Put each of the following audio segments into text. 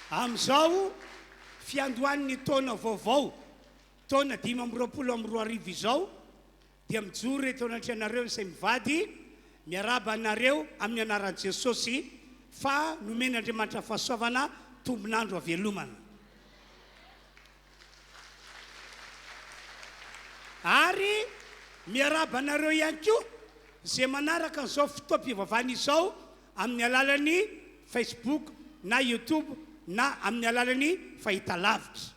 Amizao fiandohan'ny taona vaovao taona 2022 izao dia mijoro reto anatranareo izay mivady miaraba anareo amin'ny anaran'i Jesosy fa nomen'Andriamanitra fahasoavana tombonandro avelomana. Ary miaraba anareo ihany koa izay manaraka an'izao fotoam-pivavahana izao amin'ny alalan'ny Facebook na YouTube na amin'ny alalan'ny fahitalavitra.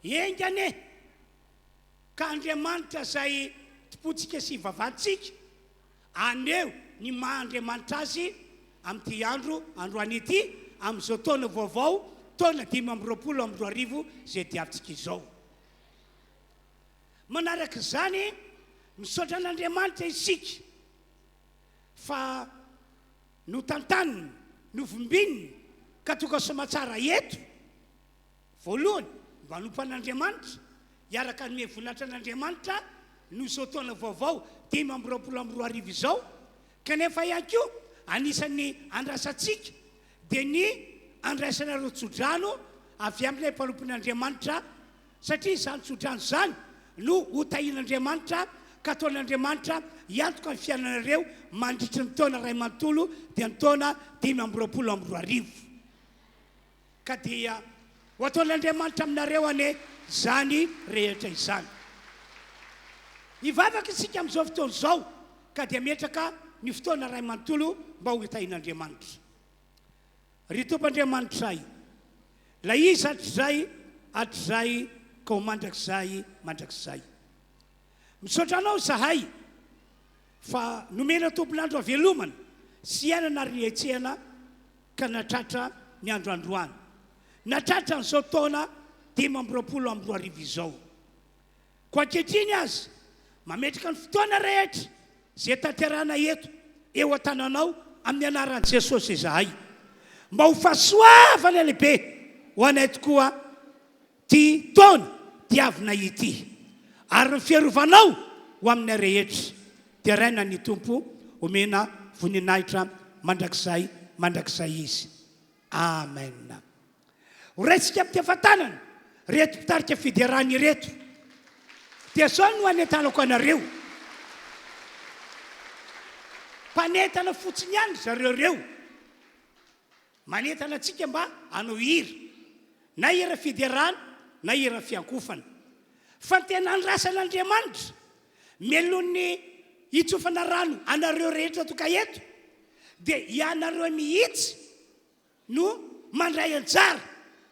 Engane ka Andriamanitra izay tompontsika sy hivavantsika aneo ny maha-Andriamanitra azy amin'ity androany ity amin'izao taona vaovao taona 2022 izay diavintsika izao. Manaraka izany misaotra an'Andriamanitra isika fa notantaniny novombininy ka toka somatsara eto voalohany mba nompan'Andriamanitra iaraka ny voninahitra an'Andriamanitra no izao taona vaovao 2022 izao kanefa ihany koa anisan'ny andrasantsika dia ny andraisanareo tsodrano avy amin'ilay mpanompon'Andriamanitra satria izany tsodrano izany no hotahin'Andriamanitra ka ataon'Andriamanitra hiantoka ny fiainanareo mandritry ny taona ray manontolo dia ny taona 2022 ka dia ho ataon'Andriamanitra aminareo ane zany rehetra izany. Hivavaka isika amin'izao fotoana izao ka dia metraka ny fotoana ray manontolo mba ho hitahin'Andriamanitra. Ry Tompon'Andriamanitra ay, lay izy hatrizay hatrizay ka ho mandrakizay. Misaotra anao zahay fa nomena tompon'andro avelomana sy iainana ary etsehana ka natratra ny andro androany. Natratra n'izao taona 2022 izao. Ko ankehitriny azy mametraka ny fotoana rehetra izay tanterahana eto eo an-tananao amin'ny anaran'i Jesosy izahay. Mba ho fahasoavana lehibe ho anay tokoa ty taona diavina ity. Ary ny fiarovanao ho amin'ny rehetra dia raina ny tompo omena voninahitra mandrakizay izy. Amen. Ho raisika amin'ny tefatanana reto mpitarika fiderany reto dia zao no hanetanako anareo. Mpanetana fotsiny ihany zareo reo. Manetana antsika mba hanao hira na hira fiderana na hira fiankofana. Fa tena andrasan'Andriamanitra melon'ny hitsofana rano anareo rehetra toka eto dia ianareo mihitsy no mandray anjara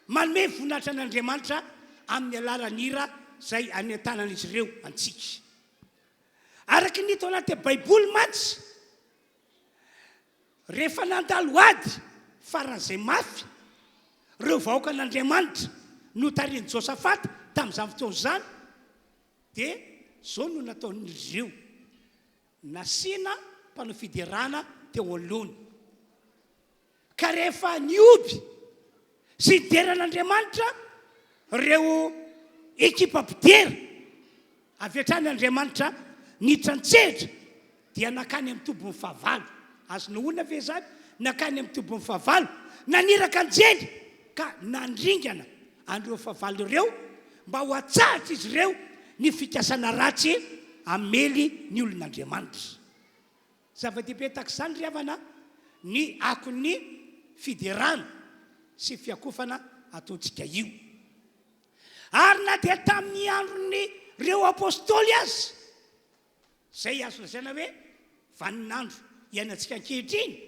manome voninahitra an'Andriamanitra amin'ny alalan'ny hira izay anetanan'izy ireo antsika. Araka ny hita ao anaty Baiboly mantsy rehefa nandalo ady faran'izay mafy ireo vahoaka an'Andriamanitra no tarian'i Josafata tamin'izany fotoana izany dia zao no nataon'izy ireo nasiana mpanao fiderana teo alohany. Ka rehefa nioby sy nideran'Andriamanitra ireo ekipa mpidera avy hatrany Andriamanitra nitrantsehatra dia nakany amin'ny tobon'ny fahavalo. Azony olona ve zany? Nakany amin'ny tobon'ny fahavalo naniraka anjely ka nandringana an'ireo fahavalo ireo mba ho atsahatra izy ireo ny fikasana ratsy amely ny olon'Andriamanitra. Zava-dehibe tahaka izany ry havana ny akon'ny fiderana sy fiakofana ataontsika io. Ary na dia tamin'ny andron'ny ireo apôstôly azy izay azo lazaina hoe vaninandro iainantsika ankehitriny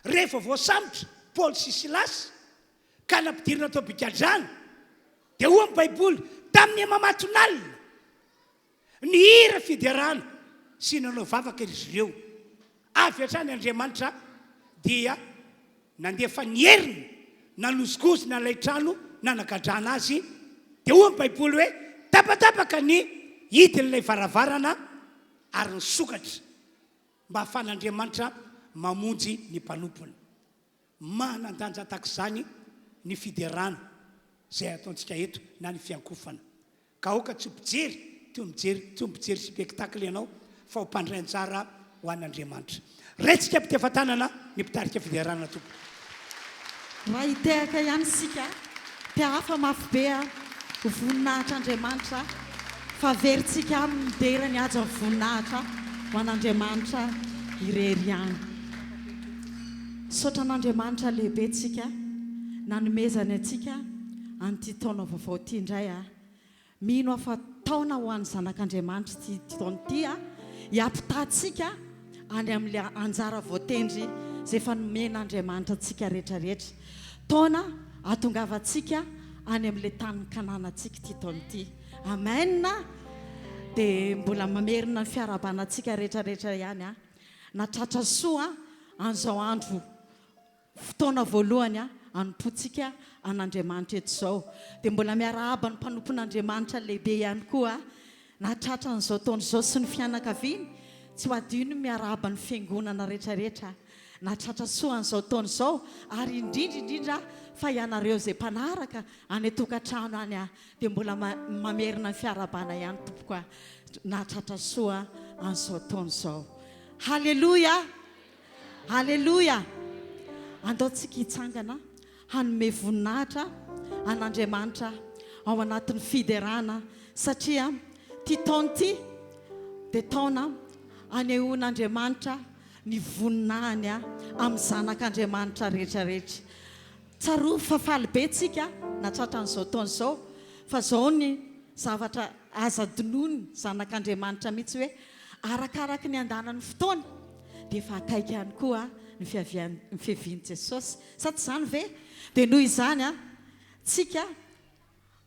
rehefa voasambotra Paoly sy Silasy ka nampidirina tao bikadrano dia ho amin'ny baiboly tamin'ny mamatonalina ny hira fidiarana sy nanao vavaka izy ireo avy hatrany Andriamanitra dia nandefa ny heriny nalozikosina ilay trano nanagadrana azy dia ho amin'ny baiboly hoe tapatapaka ny hidin'ilay varavarana ary ny sokatra mba ahafahan'Andriamanitra mamonjy ny mpanompony manandanja tak'izany ny fiderana zay ataontsika eto na ny fiankofana ka oka tsy mijery spectacle ianao fa ho mpandray anjara ho an'Andriamanitra raitsika mpitefa-tanana ny mpitarika fiderana tompo raha hitehaka ihany sika mpiahafa mafy be ho voninahitra Andriamanitra fa veritsika amin'ny derany aja ny voninahitra ho an'Andriamanitra irery ihany saotra an'Andriamanitra lehibe tsika nanomezany atsika an'ity taona vaovao ity indray mino afa taona ho an'ny zanak'Andriamanitra ty taona ity hiampitatsika any amin'le anjara voatendry zay efa nomen'Andriamanitra atsika rehetrarehetra taona atongavatsika any amin'le tany kananantsika ty taona ity amen dia mbola mamerina ny fiarabanantsika rehetrarehetra ihany natratra soa an'izao andro fotoana voalohany anompotsika an'Andriamanitra eto izao dia mbola miarahaba ny mpanompon'Andriamanitra lehibe ihany koa natratra n'izao taona izao sy ny fianakaviany tsy ho adino miarahaba ny fiangonana rehetrarehetra natratra soa an'izao taona izao ary indrindra fa ianareo zay mpanaraka any atokantrano any dia mbola mamerina ny fiarabana ihany tompoka natratra soa an'izao taona izao halleluia halleluia andaontsika hitsangana hanome voninahitra an'Andriamanitra ao anatin'ny fiderana satria ty taona ty dia taona anehoan'Andriamanitra ny voninahiny amin'ny zanak'Andriamanitra rehetrarehetra tsaro fafaly be tsika natratra n'izao taona izao fa zao ny zavatra aza dinony zanak'Andriamanitra mihitsy hoe arakaraka ny andanan'ny fotoana dia efa akaiky ihany koa ny fiavian'i Jesosy sa tsy izany ve dia noho izany tsika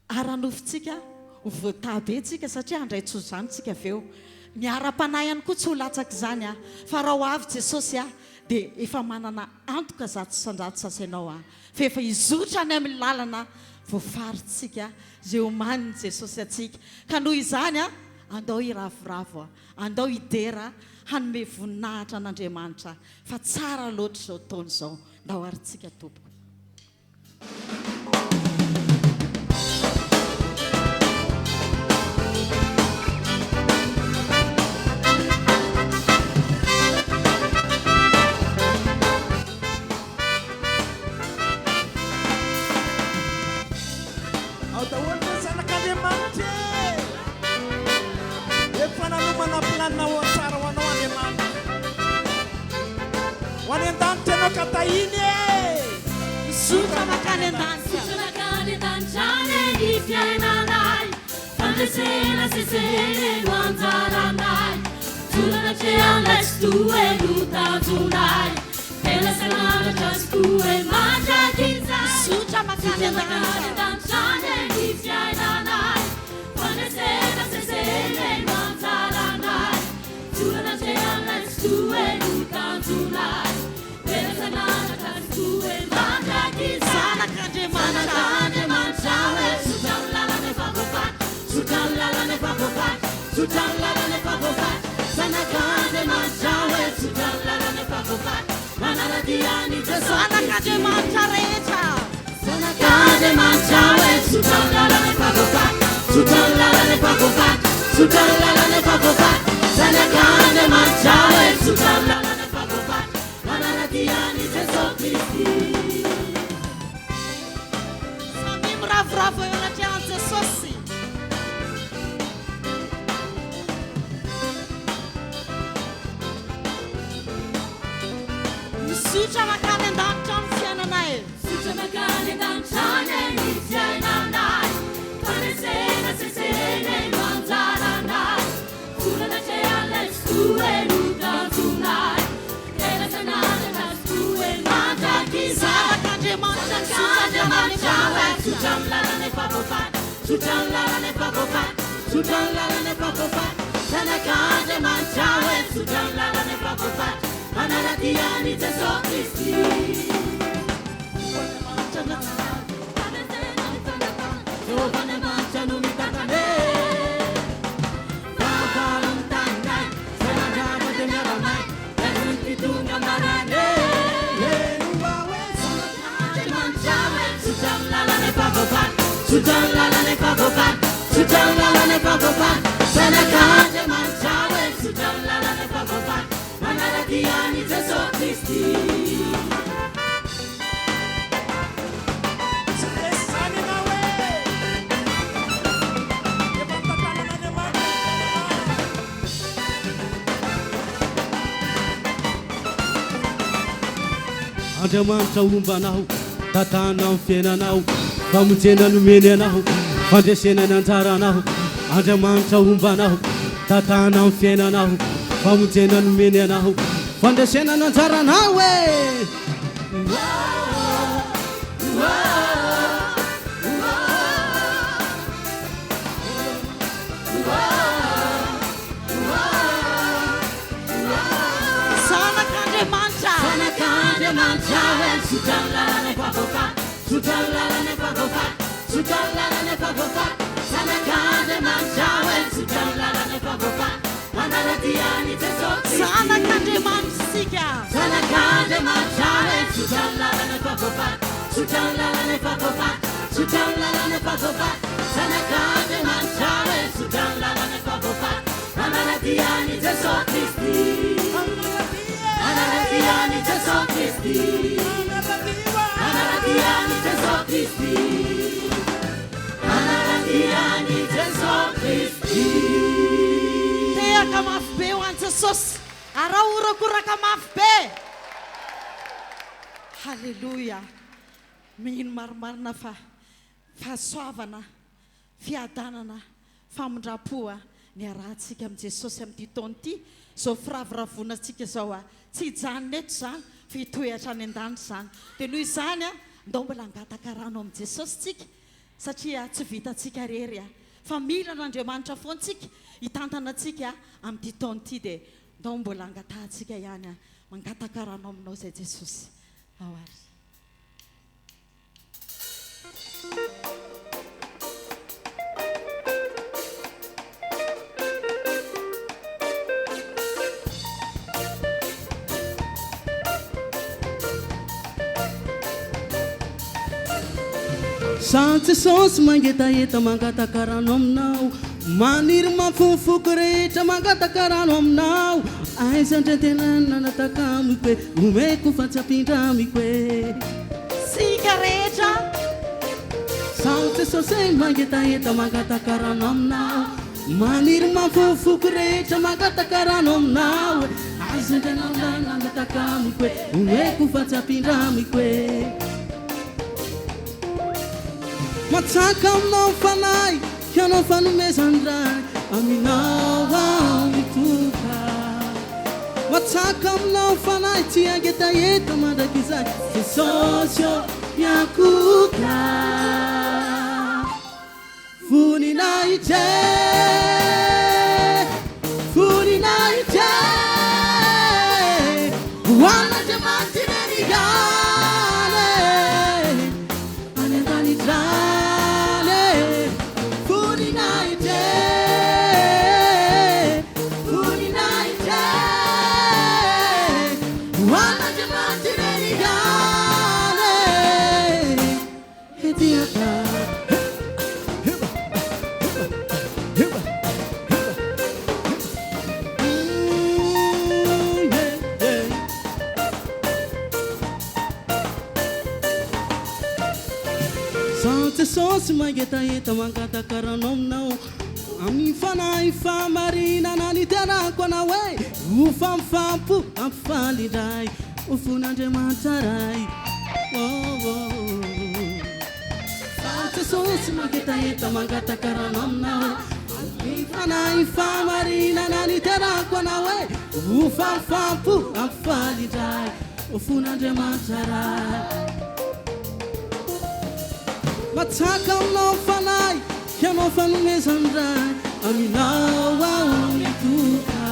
aranofintsika ho voatabe tsika satria handray tso izany tsika avy eo ny ara-panahy ihany koa tsy ho latsaka izany fa raha ho avy Jesosy dia efa manana antoka zato sanjato sasainao fa efa izotra any amin'ny lalana voafaritsika zay omaniny Jesosy atsika ka noho izany andao hiravoravo andao hidera hanome voninahitra an'Andriamanitra fa tsara loatra izao taona izao nda ho aritsika tompoko Sena se sene wanzaranai Tulana cheala stue luta tunai Ela selana chastue manja kinza Sucha makane danchane ifyai nanai Pane sena se sene wanzaranai Tulana cheala stue luta tunai Ela selana chastue manja kinza Sana kanje manchawe Sutalala ne fagopat Sutalala ne fagopat, sutalala ne fagopat, sanakane manchawe, sutalala ne fagopat, manaradiani Jesús, sanakane manchareta, sanakane manchawe, sutalala ne fagopat, sutalala ne fagopat, sutalala ne fagopat, sanakane manchawe, sutalala ne fagopat, manaradiani Jesús Cristi. Samim ravravo ela tian Jesús. Sucha makane danchane fiananay Sucha makane danchane fiananay Pane sena se sene manzaranay Tulana cheala stue luta tunay Ela sanana stue manja kisa Sakanje manja sucha Sutramlalane favovan, sutramlalane favovan, sutramlalane favovan. Sanakande manchawe, sutramlalane favovan. Manaratiani Jesu Christi. Giovane mancha non mi cantane. Vagalum tangai, se la giama de mia ramai, per un pitunga marane. Sanakande manchawe, sutramlalane favovan, sutramlalane favovan, sutramlalane favovan. Sanakande manchawe, sutramlalane favovan. Manaratiani Jesu Christi. Andriamanitra ombanao, tatanao fiainanao, famojena nomeny anao, fandresena ny anjaranao. Andriamanitra ombanao, tatanao fiainanao, famojena nomeny anao, fandresena ny anjaranao e. Sutramlalane favovan, sutramlalane favovan, sutramlalane favovan. Sanakande manchawe, sutramlalane favovan. Manaratiani Jesu Christi. Sanakande manchika. Sanakande manchawe, sutramlalane favovan, sutramlalane favovan, sutramlalane favovan. Sanakande manchawe, sutramlalane favovan. Manaratiani Jesu Christi. Manaratiani Jesu Christi. Manaratiani Jesu Christi. Manaratiani Jesu Christi. Tea kamafy be ho an'i Jesosy. Araorako raka mafy be. Halleluja. Mino marimarina fa fahasoavana, fiadanana, famondrapoa ny arahantsika amin'i Jesosy amin'ity taona ity. Zao firavoravonantsika zao tsy hijanona eto zany, fitoehatra any an-danitra zany. Dia noho izany ndao mbola hangataka rano amin'i Jesosy tsika, satria tsy vitantsika rery fa mila n'Andriamanitra foantsika hitantana antsika amin'ity taona ity. Dia ndao mbola hangatahantsika ihany mangataka rano aminao zay Jesosy. Ao ary. Santsy sosy mangetaheta mangataka rano aminao, maniry mafofoko rehetra mangataka rano aminao. Aiza ndrentenana nataka amiko e, omeko fa tsy ampindramiko e. Sika rehetra. Santsy sosy mangetaheta mangataka rano aminao, maniry mafofoko rehetra mangataka rano aminao. Aiza ndrentenana nataka amiko e, omeko fa tsy ampindramiko e. Matsaka aminao fanahy, kianao fanomezan-dray, aminao aho mitoka. Matsaka aminao fanahy, tsy angetaheta mandraky izay, Jesosy io miakoka. Voninay ije, voninay ije, ho an'Andriamanitra ireny any an-tany. Jesosy mangetaheta mangataka rano aminao, amin'ny fanahy famarinana niterako anao hoe ho famifampo ampifaly indray ho fon'Andriamanitra ray. Jesosy mangetaheta mangataka rano aminao, amin'ny fanahy famarinana niterako anao hoe ho famifampo ampifaly indray ho fon'Andriamanitra ray. matsaka aminao fanay kianao fanomezandray aminao aolitoka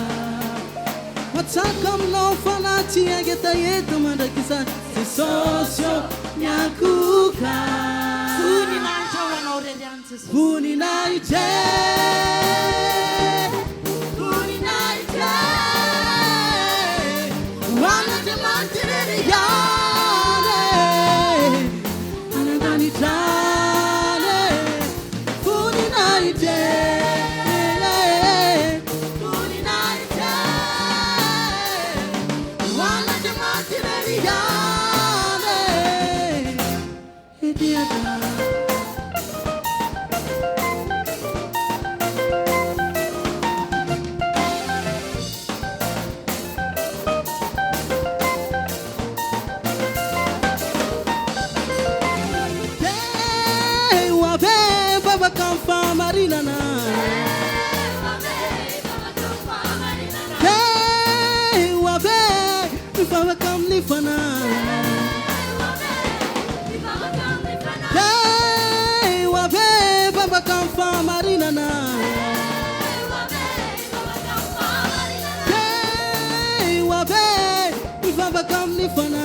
matsaka aminao fanay tsy agetaeta mandrakizay jesosy miakoka voninahitra ho anao rery any jesosy voninahitra voninahitra hoan'Andriamanitra rery ihany anandanitrany voninahitra voninahitra hoan'Andriamanitra rery ihany ediada Marinana hey wabe vavakam lifana hey wabe vavakam fa marinana hey wabe vavakam lifana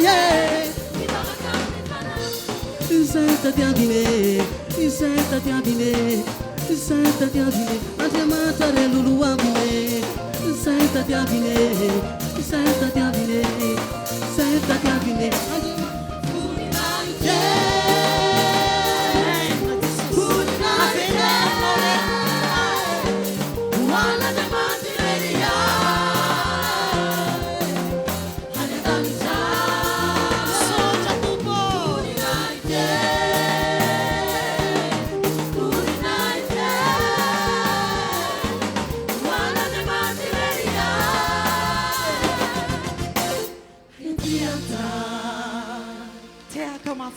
yeah Santa Diabine Santa Diabine Santa Diabine Andriamanitra re loloamine Santa Diabine Santa Diabine Santa Diabine voninahitra voninahitra hoan'Andriamanitra rery ihany anandanitrany sotra tompo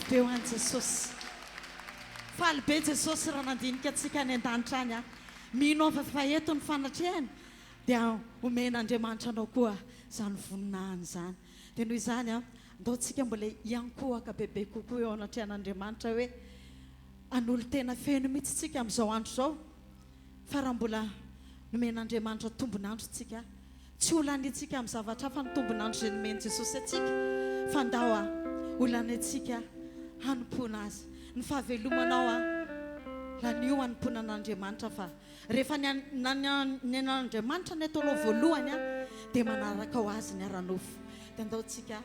Feo an Jesosy faly be Jesosy raha nandinika antsika any an-danitra any minova faeto ny fanatrehany dia omen'Andriamanitra anao koa zany voninahiny zany dia noho izany andao tsika mbola iankohaka bebe kokoa eo anatrehan'Andriamanitra hoe an'olo tena feno mihitsy tsika amin'izao andro zao fa raha mbola nomen'Andriamanitra tombonandro tsika tsy olanitsika amin'ny zavatra hafa ny tombonandro izay nomeny Jesosy atsika fa ndao olanitsika hanompoana azy ny fahavelomanao lanio hanompoana an'Andriamanitra fa rehefa n'Andriamanitra ny ataonao voalohany dia manaraka ho azy ny aranofo dia andaontsika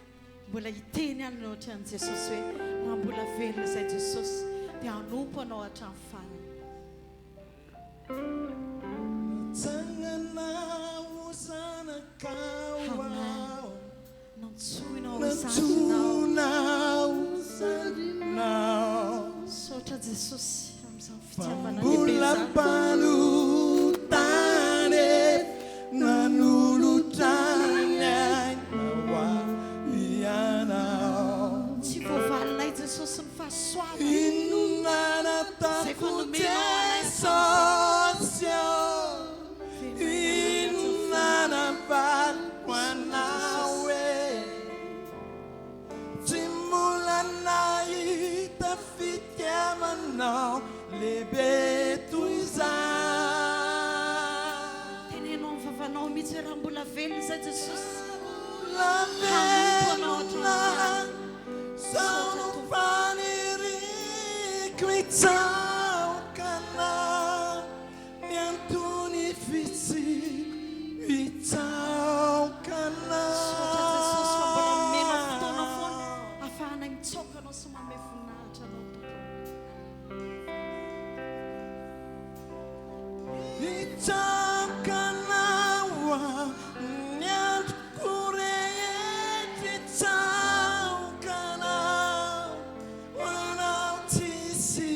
mbola hiteny any ny ohatran'i Jesosy hoe raha mbola velona izay Jesosy dia hanompo anao hatramin'ny farany Tsanganao zanakao nantsoinao Nantunao sotra Jesosy amin'izany fitiavana Mbola palutane nanolotrany ainawa ianao tsy voavalinay Jesosy ny fahasoavana Inona Jesosy Inona navalwanawe Nahita fitiamanao lebe tuiza tenenao ny vavanao mihitsy raha mbola velona izay Jesosy la velona sono fanirico itsaokana niantony fitsi itsaokana mitsoka anao sy manome voninahitra anao itsaokanawa niandroko rehetra itsaokana hoanao tsisy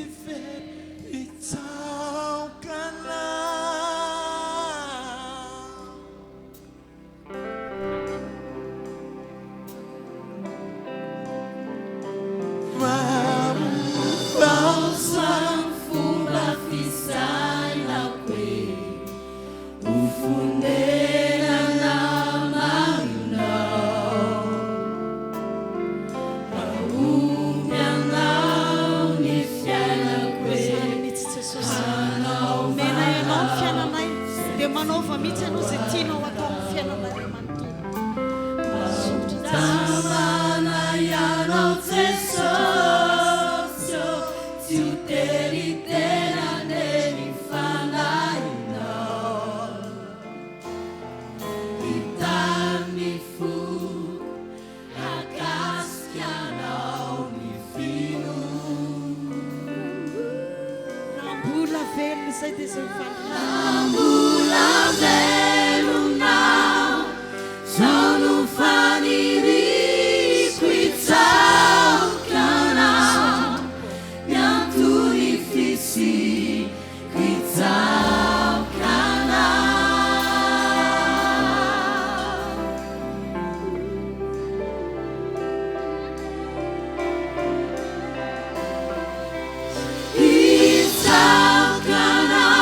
zay dia zay Ambulandelunao, sono faniriko itsaokanao, miantony fisiko itsaokanao. Itsaokanao,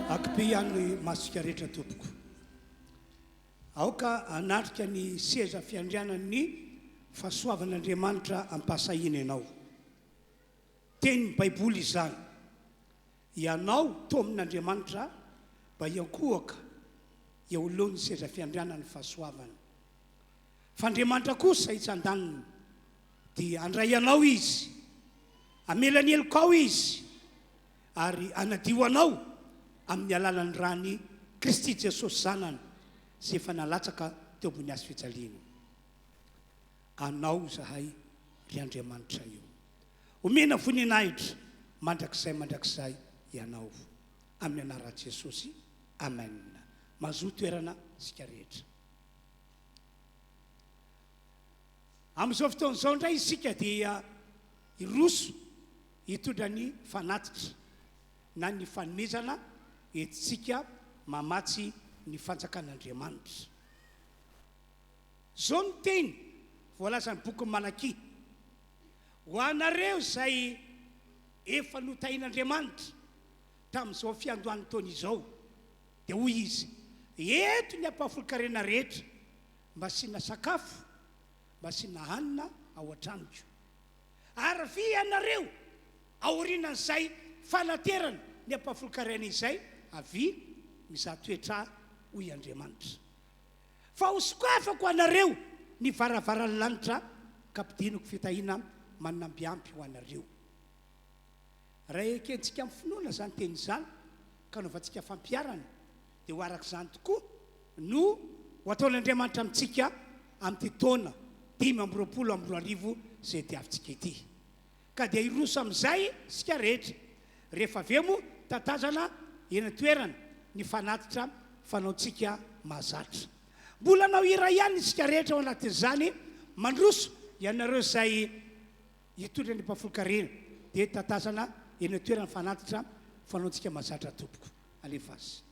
Akpiany masika rehetra tompoko. Aoka anatrika ny seza fiandrianan'ny fahasoavan'Andriamanitra ampasahina ianao. Teny Baiboly izany. Ianao to amin'Andriamanitra mba hiankohaka eo alohan'ny seza fiandrianan'ny fahasoavana. F'Andriamanitra kosa hitsandaniny dia andray anao izy, amelany heloka ao izy, ary anadio anao amin'ny alalan'ny rany Kristy Jesosy zanany sy efa nalatsaka teo ambony hazo fijaliana. Anao zahay ry Andriamanitra io. Omena voninahitra mandrakizay ianao amin'ny anaran'i Jesosy. Amen. Mazoa toerana sika rehetra. Amin'izao fotoan'izao indray isika dia iroso hitondra ny fanatitra na ny fanomezana etsika mamatsy ny fanjakan'Andriamanitra. Zao ny teny voalazan'ny boky Malaki. Ho anareo izay efa notain'Andriamanitra tamin'izao fiandohan'ny taona izao, dia hoy izy, eto ny ampahafolon-karena rehetra mba asiana sakafo, mba asiana hanina ao an-tranoko. Ary vi anareo aorinan'izay fanaterana ny ampahafolon-karena izay, avy mizaha toetra hoy Andriamanitra. Fa hosokafako anareo ny varavaran'ny lanitra ka ampidiniko fitahiana manambiampy ho anareo. Raha ekentsika amin'ny finoana zany teny izany ka anaovantsika fampiarana dia ho arak'izany tokoa no ho ataon'Andriamanitra amintsika amin'ity taona 520 zay tiavintsika ity ka dia iroso amin'izay sika rehetra rehefa avy eo moa tatazana eny toerana ny fanatitra fanaontsika mahazatra mbola nao iray ihany isika rehetra ao anatin'izany mandroso ianareo izay hitondra ny mpafolokarena dia tatazana eny toerana fanatitra fanaontsika mahazatra tompoko alefa azy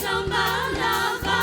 Sambala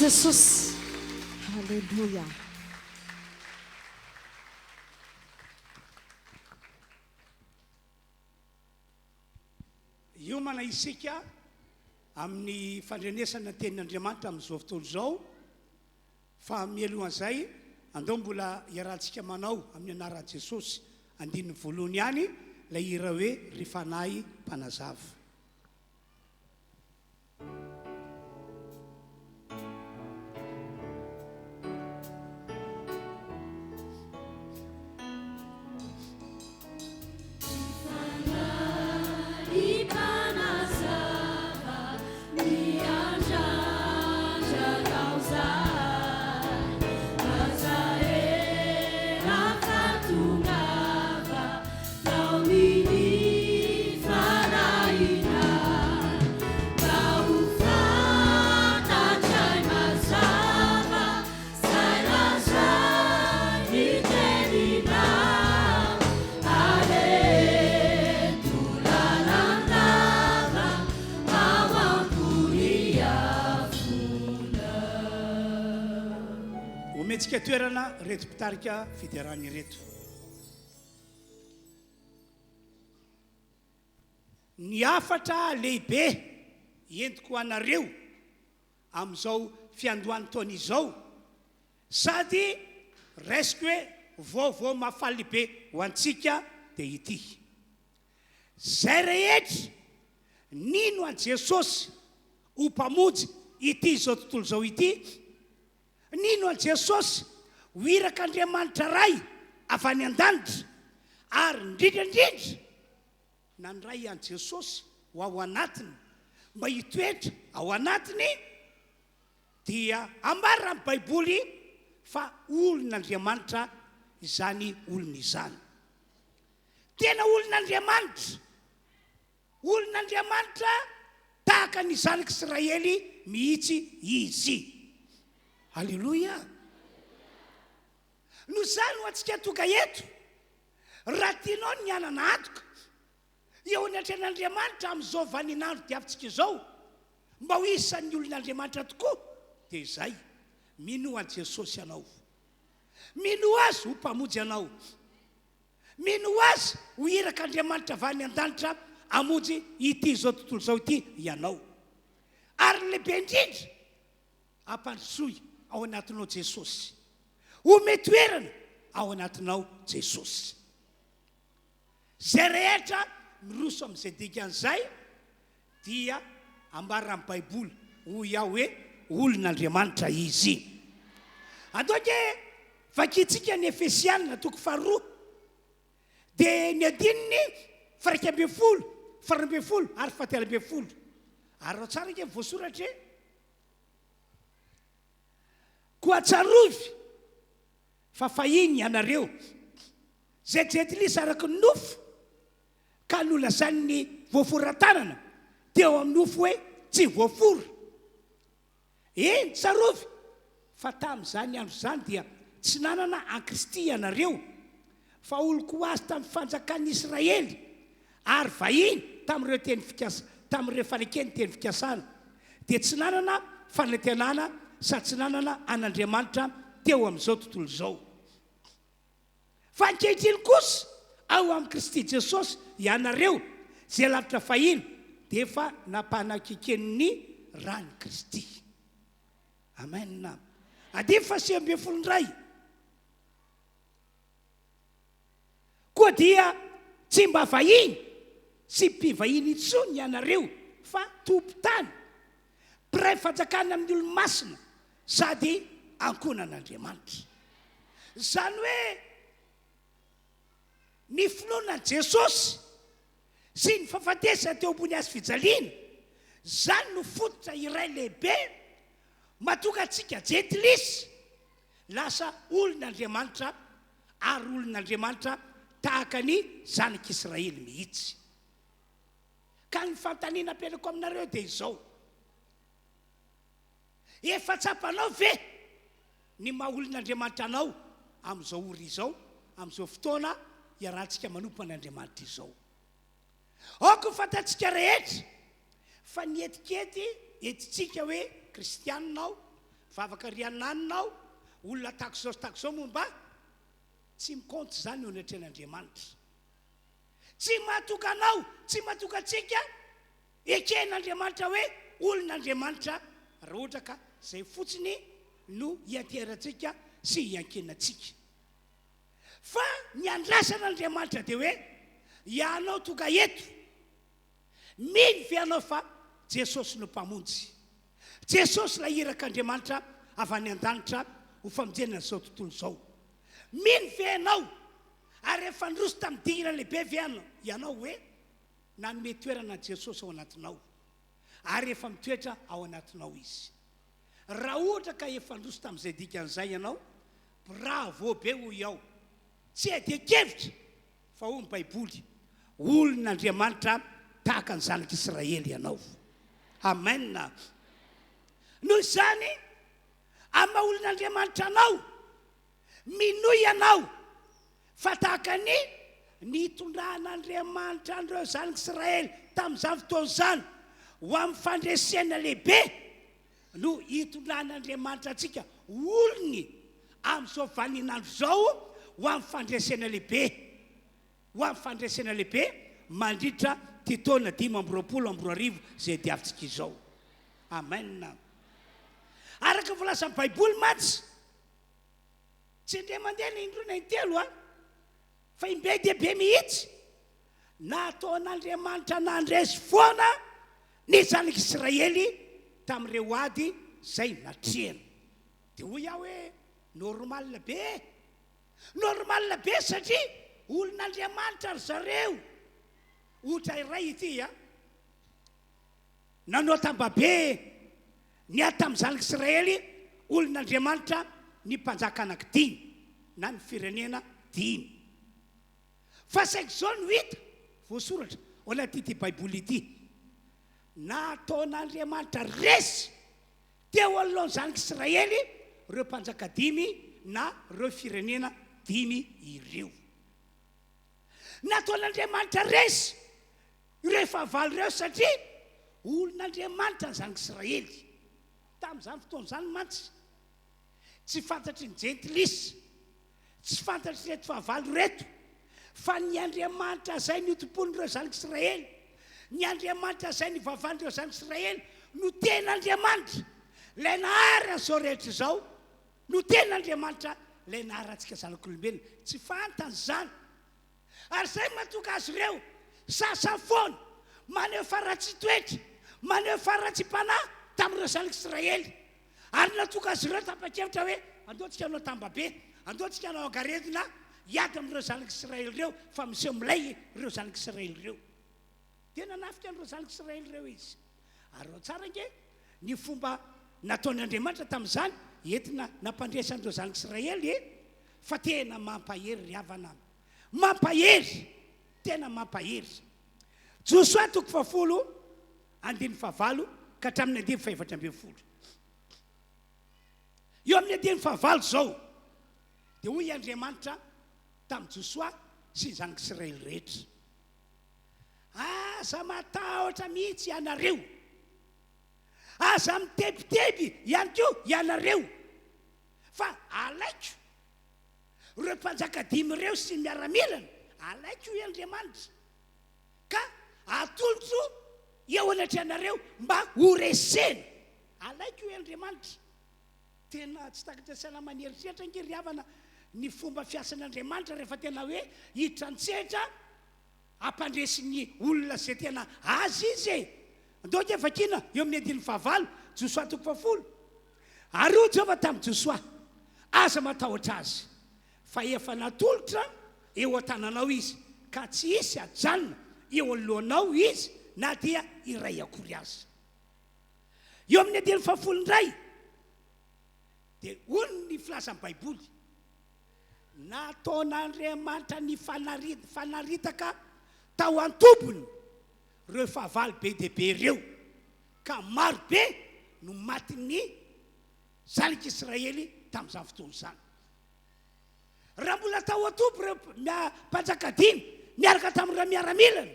jesosy. Halleloia. io mana isika amin'ny fandrenesana tenin'Andriamanitra amin'izao fotoana izao fa mialohan'izay andao mbola iarahantsika manao amin'ny anaran'i Jesosy andininy voalohany ihany ilay hira hoe RHEFI mpanazava. Ometsika toerana reto mpitarika fiderany reto. Ny afatra lehibe entiko anareo amin'izao fiandohan'ny taona izao sady raisiko hoe vaovao mahafaly be ho antsika dia ity. Zay rehetra nino an Jesosy ho mpamonjy ity izao tontolo izao ity, nino an Jesosy ho irak'Andriamanitra ray avy any an-danitra ary indrindrandrindra nandray an Jesosy ho ao anatiny mba hitoetra ao anatiny dia ambara amin'ny Baiboly fa olon'Andriamanitra izany olona izany. Tena olon'Andriamanitra, olon'Andriamanitra tahaka ny zanak'Israely mihitsy izy. Halleluia. No zany ho antsika tonga eto raha tianao ny anana atoka eo ny atren'Andriamanitra amin'izao vaninandro diavintsika izao mba ho isan'ny olon'Andriamanitra tokoa dia izay mino an Jesosy ianao, mino azy ho mpamonjy anao, mino azy ho irak'Andriamanitra avy any an-danitra amonjy ity izao tontolo izao ity ianao. Ary lehibe indrindra ampandrosoy ao anatinao Jesosy, ome toerana ao anatinao Jesosy. Zay rehetra miroso amin'izay dikan'izay dia ambara amin'ny Baiboly ho iaho hoe olon'Andriamanitra izy. Antoke vakitsika ny Efesianina toko 2 dia ny andininy 1:12, 2:12 ary 7:12. Ary raha tsara ke voasoratra koa tsarovy fa fahiny ianareo zay jetlisy araka ny nofo ka nolazany ny voaforatanana teo amin'ny nofo hoe tsy voaforo. Eny tsarovy fa tamin'izany andro izany dia tsy nanana an Kristy ianareo fa oloko azy tamin'ny fanjakan'ny Israely ary vahiny tamin'ireo fanekeny teny fikasana dia tsy nanana fanantenana sady tsy nanana an'Andriamanitra teo amin'izao tontolo izao. Fa ankehitriny kosa ao amin'ny Kristy Jesosy ianareo zay lavitra fahiny dia efa nampanakeken'ny rany Kristy. Amen. Andiny 8:12 koa dia tsy mba vahiny sy mpivahiny intsony ianareo fa tompon-tany, mpiray fanjakana amin'ny olo-masina sady ankonan'Andriamanitra. Zany hoe ny finoanan'i Jesosy sy ny fahafatesana teo ambony azy fijaliana zany no fototra iray lehibe mahatonga antsika jetlisy lasa olon'Andriamanitra ary olon'Andriamanitra tahaka ny zanak'Israely mihitsy. Ka ny fantaniana ampenako aminareo dia izao: efa tsapanao ve ny maha olon'Andriamanitra anao amin'izao ora izao, amin'izao fotoana iarahantsika manompo an'Andriamanitra izao? Aoko fantatsika rehetra fa ny etikety etitsika hoe kristianina aho, vavaka riananao olona takzao momba tsy mikonty zany eo anatren'Andriamanitra tsy matokanao tsy matokatsika eken'Andriamanitra hoe olon'Andriamanitra raha ohatra ka zay fotsiny no iateratsika sy iankenatsika fa ny andrasan'Andriamanitra dia hoe ianao toka eto miny fianao fa Jesosy no mpamonjy Jesosy la irak'Andriamanitra avy any an-danitra ho famonjena zao tontolo zao miny fianao ary rehefa ndroso tamin'ny dingana lehibe vianao ianao hoe nanome toerana Jesosy ao anatinao ary efa mitoetra ao anatinao izy raha ohatra ka efa ndroso tamin'izay dikan'izay ianao bravo be ho iao tsy adekevitra fa ho ny baiboly olon'Andriamanitra tahaka ny zanak'Israely ianao amen noho izany amin'ny maha olon'Andriamanitra anao minoy ianao fa tahaka ny tondrahan'Andriamanitra andreo zanak'Israely tamin'izany fotoana izany ho amin'ny fandresena lehibe no hitondrahan'Andriamanitra antsika olony amin'izao vaninandro zao ho amin'ny fandresena lehibe mandritra ty taona 520 zay diavintsika izao amen araka volasany baiboly matsy tsy ndre mandeha ny indroa na intelo fa imbe dehibe mihitsy nataon'Andriamanitra nandresy foana ny zanak'Israely tamin'ireo ady zay natrehana dia hoy aho hoe normal be satria olon'Andriamanitra ry zareo ohatra iray ity nanao tambabe ny ady tamin'ny zanak'Israely olon'Andriamanitra ny mpanjaka anankidimy na ny firenena 5 fa saika zao no hita voasoratra ao anaty baiboly ity nataon'Andriamanitra resy teo alohan'ny zanak'Israely reo mpanjaka 5 na reo firenena 5 ireo nataon'Andriamanitra resy rehefa valy reo satria olon'Andriamanitra ny zanak'Israely tamin'izany fotoana zany mantsy tsy fantatry ny jentilisa tsy fantatry reto fahavaly reto fa ny Andriamanitra zay ny otompon'ireo zanak'Israely ny Andriamanitra zay ny vavan'ireo zanak'Israely no ten'Andriamanitra lay nahary zao rehetra zao no ten'Andriamanitra lay nahary antsika zanak'olombelona tsy fantany zany ary zay matoka azy ireo sasa foana maneho faratsy toetra maneho faratsy mpanahy tamin'ireo zanak'Israely ary natoka azy ireo tapa-kevitra hoe andeotsika anao tambabe andeotsika anao agaretina hiady amin'ireo zanak'Israely reo fa miseho milay ireo zanak'Israely reo tena nafika an'ireo zanak'Israely reo izy ary ao tsara nge ny fomba nataon'Andriamanitra tamin'izany entina nampandresan'ireo zanak'Israely fa tena mampahery ry havana mampahery tena mampahery Josoa 10:9 ka hatramin'ny 10:14 eo amin'ny 10:9 zao dia hoy Andriamanitra tamin'ny Josoa sy ny zanak'Israely rehetra aza matahotra mihitsy ianareo aza mitebiteby ihany koa ianareo fa alaiko reo mpanjaka 5 reo sy miaramilana alaiko io Andriamanitra ka atolotro eo anatrehanareo mba ho resena alaiko io Andriamanitra tena tsy takatra saina manieritreritra nge ry havana ny fomba fiasan'Andriamanitra rehefa tena hoe hitrantsehatra ampandresy ny olona zay tena azy izy andoka vakina eo amin'ny 5 Josoa 10 ary o Jehova tamin'ny Josoa aza matahotra azy fa efa natolotra eo an-tananao izy ka tsy isy ajanona eo alohanao izy na dia iray akory azy eo amin'ny 10 indray dia hono ny filazan'ny baiboly nataon'Andriamanitra ny fanaritaka tao an-tobony reo fahavaly be dehibe ireo ka maro be no matin'ny zanak'Israely tamin'izany fotoana izany raha mbola tao an-tobo reo mpanjaka 5 miaraka tamin'ireo miaramilana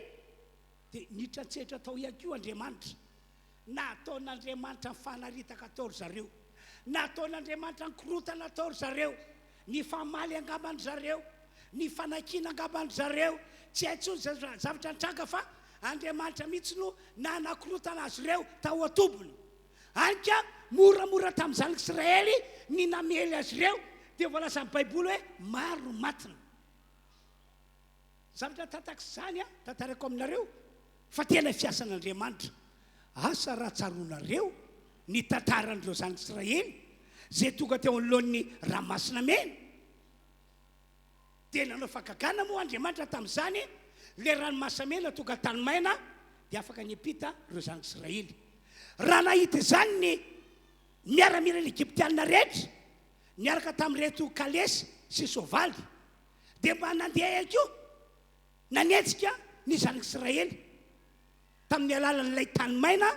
dia nitrantsehatra tao ihany koa Andriamanitra nataon'Andriamanitra ny fanaritaka tao ry zareo nataon'Andriamanitra nikorotana atao ry zareo, ny famaly angambany zareo, ny fanakina angambany zareo, tsy haitsony zavatra nitranga fa Andriamanitra mihitsy no nanakorotana azy ireo tao atobony. Anka moramora tamin'ny zanaka Israely ny namely azy ireo, dia voalaza amin'ny Baiboly hoe maro no matiny. Zavatra tatak'izany tantarako aminareo fa tena fiasan'Andriamanitra. Asa raha tsaronareo ny tantaran'ireo zanaka Israely zay tonga teo anoloan'ny ranomasina mena. Dia nanao fakagana moa Andriamanitra tamin'izany, le ranomasina mena tonga tany maina dia afaka niampita ireo zanaka Israely. Raha nahita izany ny miaramila ny Egyptianina rehetra niaraka tamin'ireto kalesy sy soavaly, dia mba nandeha ihany koa nanetsika ny zanaka Israely tamin'ny alalan'ilay tany maina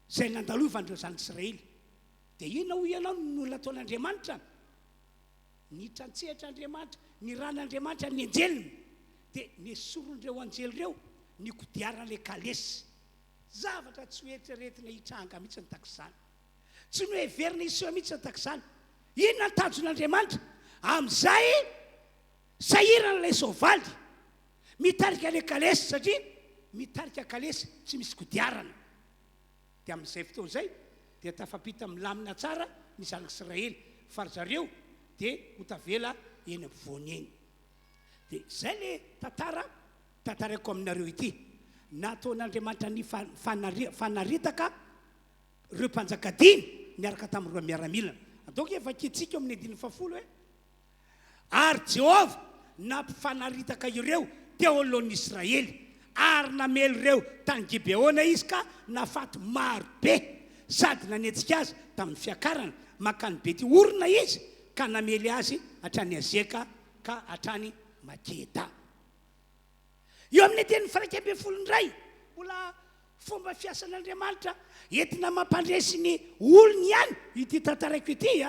izay nandalovan'ireo zanaka Israely. Dia inona ho ianao no nataon'Andriamanitra? Nitrantsehatra ny ran'Andriamanitra ny anjeliny, dia nesoron'ireo anjely ireo ny kodiaran'ilay kalesy. Zavatra tsy hoetreretina hitranga mihitsy ny takizany, tsy no heverina iseho mihitsy ny takizany. Inona ny tanjon'Andriamanitra? Amin'izay sahiran'ilay soavaly mitarika ilay kalesy, satria mitarika kalesy tsy misy kodiarana. Dia amin'izay fotoana izay dia tafapita milamina tsara ny zanaka Israely, fa ry zareo dia ho tavela eny ampovoany eny. Dia izay le tantarako aminareo ity. Nataon'Andriamanitra ny fanaritaka ireo mpanjakadiny niaraka tamin'ireo miaramilana. Ataoko efa kitsika amin'ny 10 hoe ary Jehova nampifanaritaka ireo teo alohan'Israely, ary namely ireo tany Gibeona izy ka nafaty maro be, sady nanetsika azy tamin'ny fiakarana makany Beti-orina izy ka namely azy hatrany Azeka ka hatrany Makeda. Eo amin'ny 112 mbola fomba fiasan'Andriamanitra entina mampandresy ny olony ihany ity tantarako ity.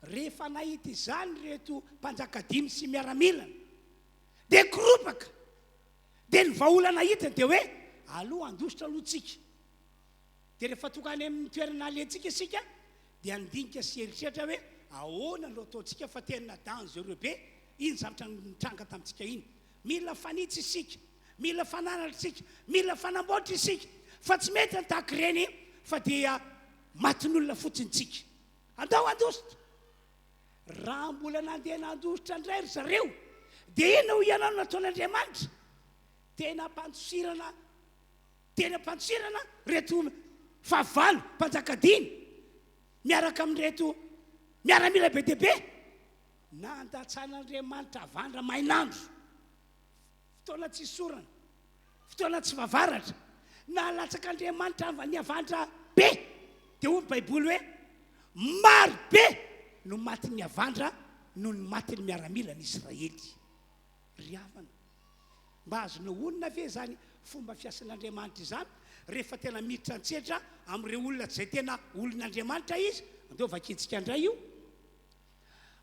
Rehefa nahita izany reto mpanjakadimy sy miaramilana dia koropaka, dia ny vahaolana hitany dia hoe aloha andositra aloha tsika. Dia rehefa tonga any amin'ny toerana alentsika isika dia andinika sy eritreritra hoe ahoana no ataontsika fa tena danger ireo be, iny zavatra nitranga tamintsika iny. Mila fanitsy isika, mila fananatra isika, mila fanamboatra isika, fa tsy mety tahaka ireny fa dia matin'olona fotsiny tsika. Andao andositra. Raha mbola nandeha nandositra indray ry zareo, dia ina ho ianao nataon'Andriamanitra? Tena mpantsirana reto favalo mpanjakadiny miaraka amin'reto miaramila be dia be. Nandatsan'Andriamanitra avandra mainandro, fotoana tsy sorana, fotoana tsy vavaratra, nalatsak'Andriamanitra ny avandra be. Dia hoy ny Baiboly hoe maro be no maty ny avandra noho ny maty ny miaramila ny Israely. Ry havana, mba azonao onona ve zany fomba fiasan'Andriamanitra izany rehefa tena miditra antsetra amin'ireo olona tsy zay tena olon'Andriamanitra izy? Andeo vakitsika indray io.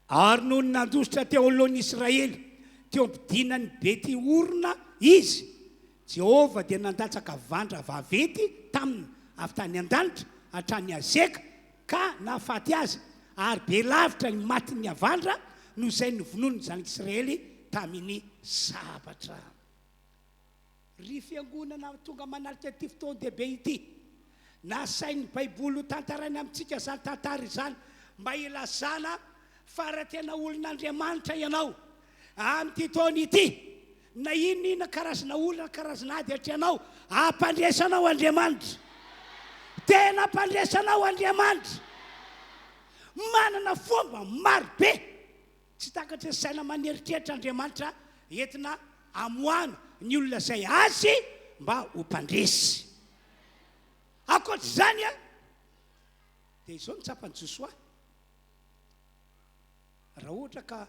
Ary noho ny nandositra teo alohan'ny Israely teo ampidinany Beti-orina izy, Jehova dia nandatsaka avandra vavety taminy avy tany an-danitra hatrany Azeka ka nahafaty azy, ary be lavitra ny maty ny avandra noho izay novonoany zanaka Israely tamin'ny sabatra. Ry fiangonana tonga manarika ty fotoan-dehibe ity, nasain'ny Baiboly ho tantarany amintsika zany tantara izany mba ilazana fa raha tena olon'Andriamanitra ianao amin'ity taona ity, na inona karazana olona karazana ady hatranao, ampandresanao Andriamanitra, tena ampandresanao Andriamanitra. Manana fomba maro be, tsy takatra saina maneritreritra Andriamanitra entina amoana ny olona izay azy mba ho mpandresy. Ankoatr'izany dia izao nitsapany Josoa. Raha ohatra ka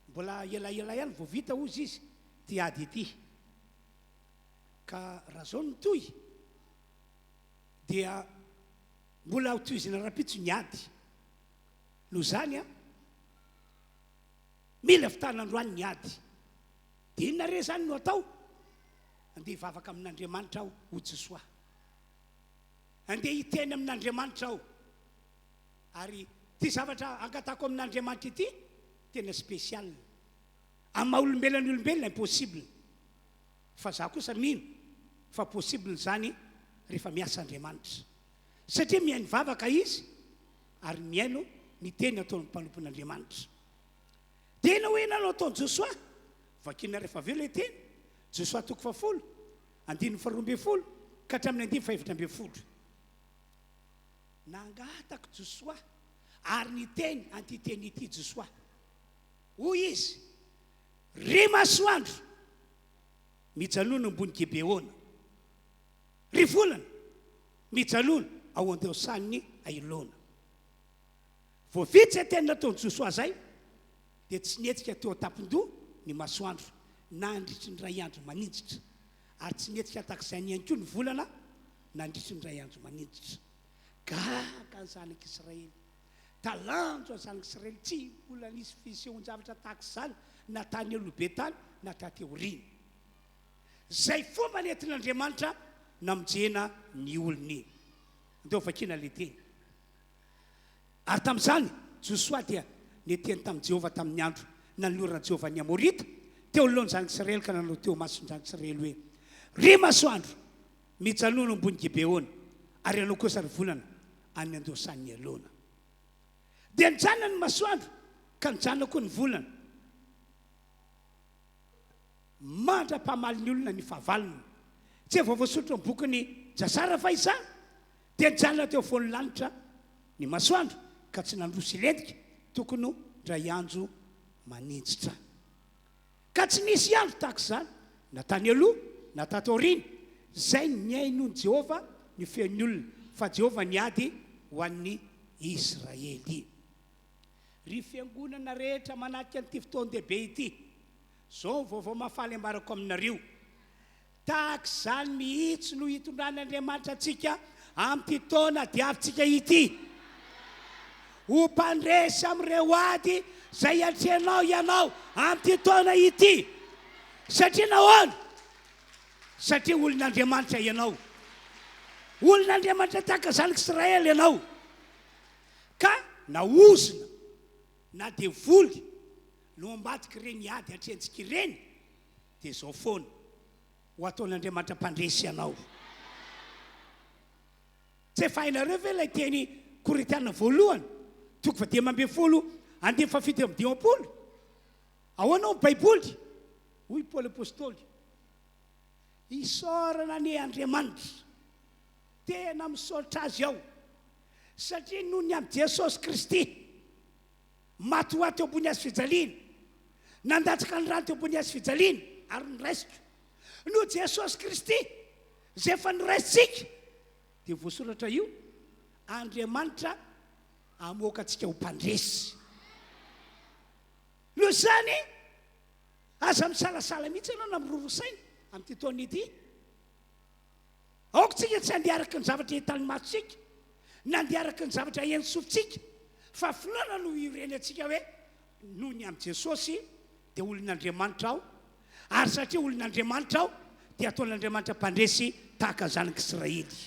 mbola elaela ihany vao vita ozy izy ty ady ity, ka raha zao no toy dia mbola ho tohizina rapitso ny ady. Noho izany mila fitanandroany ny ady. Dia inona re zany no atao? Andeha hivavaka amin'Andriamanitra aho ho Josoa. andeha hiteny amin'Andriamanitra aho ary ty zavatra angatako amin'Andriamanitra ity tena spécial amin'ny maha-olombelona olombelona impossible fa za kosa mino fa possible zany rehefa miasa Andriamanitra satria mihaino vavaka izy ary mihaino ny teny ataon'ny mpanompon'Andriamanitra tena hoe nanao ataon'i Josoa vakina rehefa aveo ilay teny Josoa 10 andiny 12 ka hatramin'ny 5:12 nangatako Josoa ary ny teny antiteny ity Josoa hoy izy ry masoandro mijanona ambony Gibeona ry volana mijanona ao an-deosany Ailona voavitsy teny nataon'i Josoa zay dia tsy nietsika teo an-tampon-doha ny masoandro nandritry ny ray andro manindritra ary tsy nietsika takizay ihany koa ny volana nandritry ny ray andro manindritra gaga ny zanak'Israely talanjo ny zanak'Israely tsy mbola nisy fisehoan-javatra takizany na tany alobe tany na tateoriny zay fomba nentin'Andriamanitra namijena ny olony andeo vakina le teny ary tamin'izany Josoa dia neteny tamin'i Jehova tamin'ny andro nanolorana Jehova ny Amorita teo alohan'ny zanak'Israely ka nanao teo mason'ny zanak'Israely hoe ry masoandro mijanona ambony Gibeona ary anao kosa ry volana any an-deosany Ailona dia nijanona ny masoandro ka nijanona koa ny volana mandra-pamaly ny olona ny fahavalony tsy voavoasotra ny bokyny Jasara fa izany dia nijanona teo foan'ny lanitra ny masoandro ka tsy nandroso ilentika tokony ndray andro manindritra ka tsy nisy andro tahak'izany na tany aloha na tatoriny zay niainon'i Jehova ny feon'ny olona fa Jehova niady ho an'ny Israely ry fiangonana rehetra manatika an'ity fotoan-dehibe ity zao vaovao mafaly ambarako aminareo tahak'izany mihitsy no hitondran'Andriamanitra antsika amin'ity taona diavintsika ity ho mpandresy amin'ireo ady zay atrenao ianao amin'ity taona ity satria nahoana satria olon'Andriamanitra ianao olon'Andriamanitra tahaka zanak'Israely ianao ka naozina na devoly no ambadika ireny ady atrentsika ireny dia zao foana ho ataon'Andriamanitra mpandresy ianao tsy efa hainareo ve ilay teny Korintana voalohany 12:7-12 ahoana ny baiboly hoy Paoly apôstôly isaorana ny Andriamanitra tena misaotra azy ao satria noho ny amin'ny Jesosy Kristy maty ho ato ambony hazo fijaliana nandatsaka ny rano teo ambony hazo fijaliana ary niraisika no Jesosy Kristy zay efa niraisitsika dia voasoratra io Andriamanitra amoaka antsika ho mpandresy no zany aza misalasala mihitsy ianao na mirorosaina amin'ity taona ity aoka tsika tsy handeha araka ny zavatra hitanymatsika na handeha araka ny zavatra ensofitsika fa filoana no ireny antsika hoe noho ny amin'i Jesosy dia olon'Andriamanitra aho ary satria olon'Andriamanitra aho dia ataon'Andriamanitra mpandresy tahaka zanak'Israely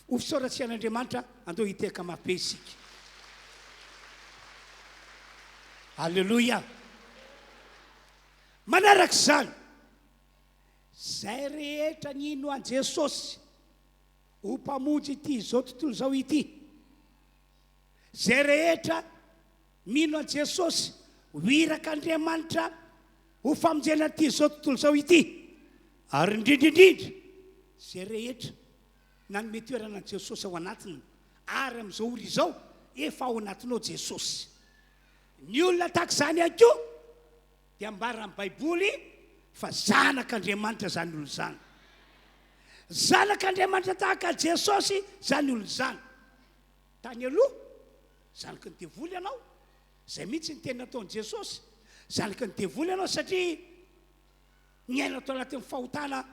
ho fisaorantsian'Andriamanitra andeo hiteka mape isika alleloia manarak'izany zay rehetra nino an Jesosy ho mpamonjy ity zao tontolo zao ity zay rehetra mino an Jesosy ho irak'Andriamanitra ho famonjena ity zao tontolo zao ity ary indrindraindrindra zay rehetra nanome toerana Jesosy ao anatiny ary amin'izao ora izao efa ao anatinao Jesosy ny olona tahak'izany ihany koa dia ambara amin'ny baiboly fa zanak'Andriamanitra zany olo zany zanak'Andriamanitra tahaka Jesosy zany olo zany tany aloha zanaky ny devoly ianao zay mihitsy ny tena nataon'i Jesosy zanaky ny devoly ianao satria ny aina tao anatin'ny fahotana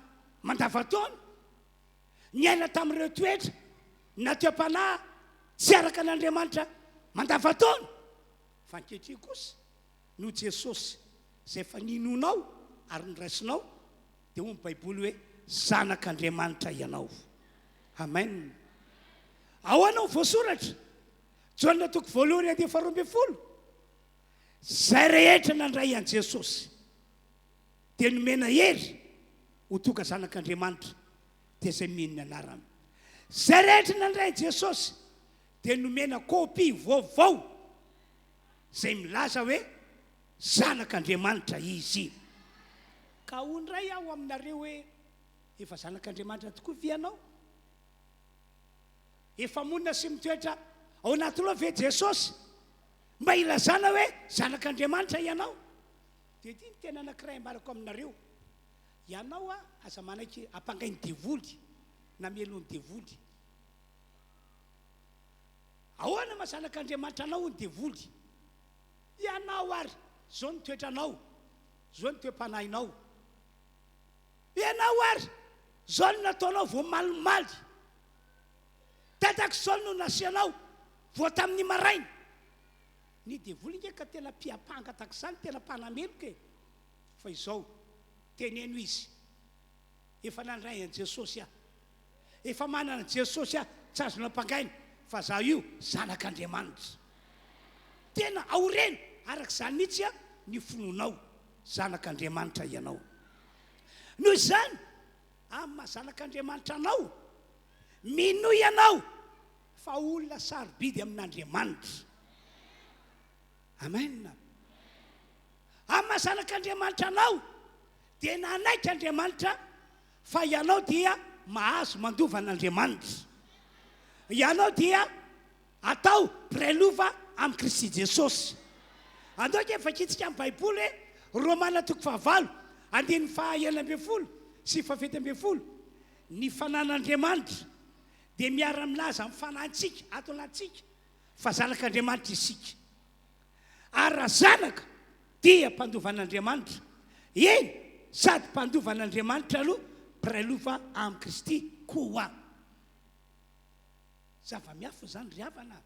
mandavataona ny aina tamin'ireo toetra na toem-panahy tsy araka an'Andriamanitra mandavataona fa ankehitriny kosa no Jesosy zay efa ninonao ary niraisinao dia hoy ny baiboly hoe zanak'Andriamanitra ianao amen ahoana voasoratra jaona toko voalohany dia faharoa ambin'ny folo zay rehetra nandray an Jesosy dia nomena hery ho tonga zanak'Andriamanitra dia zay mininy anarany. Zay rehetra nandray an Jesosy dia nomena kopy vaovao zay milaza hoe zanak'Andriamanitra izy. Ka ondray aho aminareo hoe efa zanak'Andriamanitra tokoa vianao, efa monina sy mitoetra ao anaty loha ve Jesosy mba ilazana hoe zanak'Andriamanitra ianao. Dia ity ny tena anankiray ambarako aminareo, ianao aza manaiky ampangainy devoly na melony devoly. Ahoana ma zanak'Andriamanitra anao ny devoly? Ianao ary zao ny toetranao, zao ny toe-panahinao. Ianao ary zao ny nataonao vao malimaly, tatak'izao no nasianao vao tamin'ny maraina. Ny devoly nge ka tena mpiapanga tak'izany, tena mpanameloka e. Fa izao teneno izy efa nandray an Jesosy aho, efa manana Jesosy aho, tsy azona ampangaina fa za io zanak'Andriamanitra. Tena aoreny arak'izany mihitsy a ny fononao zanak'Andriamanitra ianao. Noho izany amin'ny maha zanak'Andriamanitra anao, mino ianao fa olona sarobidy amin'Andriamanitra. Amen. Amin'ny maha zanak'Andriamanitra anao dia nanaiky Andriamanitra fa ianao dia mahazo mandova an'Andriamanitra. Ianao dia atao prelova amin'ny Kristy Jesosy. Andao ke fakitsika amin'ny Baiboly Romana toko 9 andiny faha 9 sy faha 7, ny fanan'Andriamanitra dia miara-milaza amin'ny fanantsika ato anatsika fa zanak'Andriamanitra isika. Ary raha zanaka dia mpandovan'Andriamanitra, eny sady mpandovan'Andriamanitra aloha prelova amin'ny Kristy koa. Zava-miafo zany ry havana,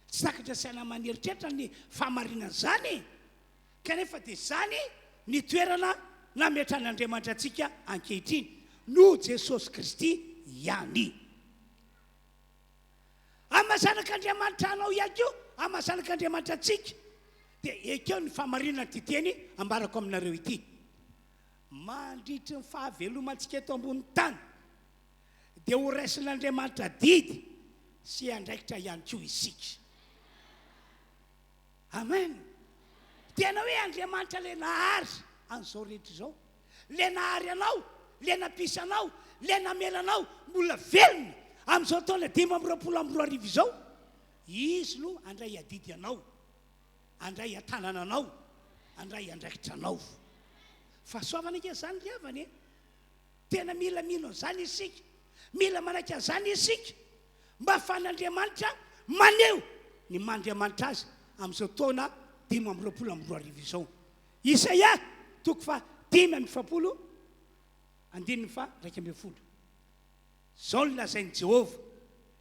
tsy takatra saina maneritreritra ny famarinana zany, kanefa dia zany ny toerana nametran'Andriamanitra antsika ankehitriny no Jesosy Kristy ihany. Amin'ny zanak'Andriamanitra anao ihany koa, amin'ny zanak'Andriamanitra antsika dia ekeo ny famarinana ty teny ambarako aminareo ity. Mandritry ny fahavelomantsika eto ambony tany dia ho raisin'Andriamanitra didy sy andraikitra ihany koa isika. Amen. Tena hoe Andriamanitra le nahary an'izao rehetra izao, le nahary anao, le nampisy anao, le namela anao mbola velona amin'izao taona 524 izao, izy no andray adidy anao, andray atanana anao, andray andraikitra anao. Fahasoavana ke zany ry havana, tena mila mino zany isika, mila manaiky an'izany isika mba ahafahan'Andriamanitra maneho ny mandriamanitra azy amin'izao taona 524 izao. Isaia toko fa 5:1 andininy fa 1:12. Zao ny lazain'i Jehova,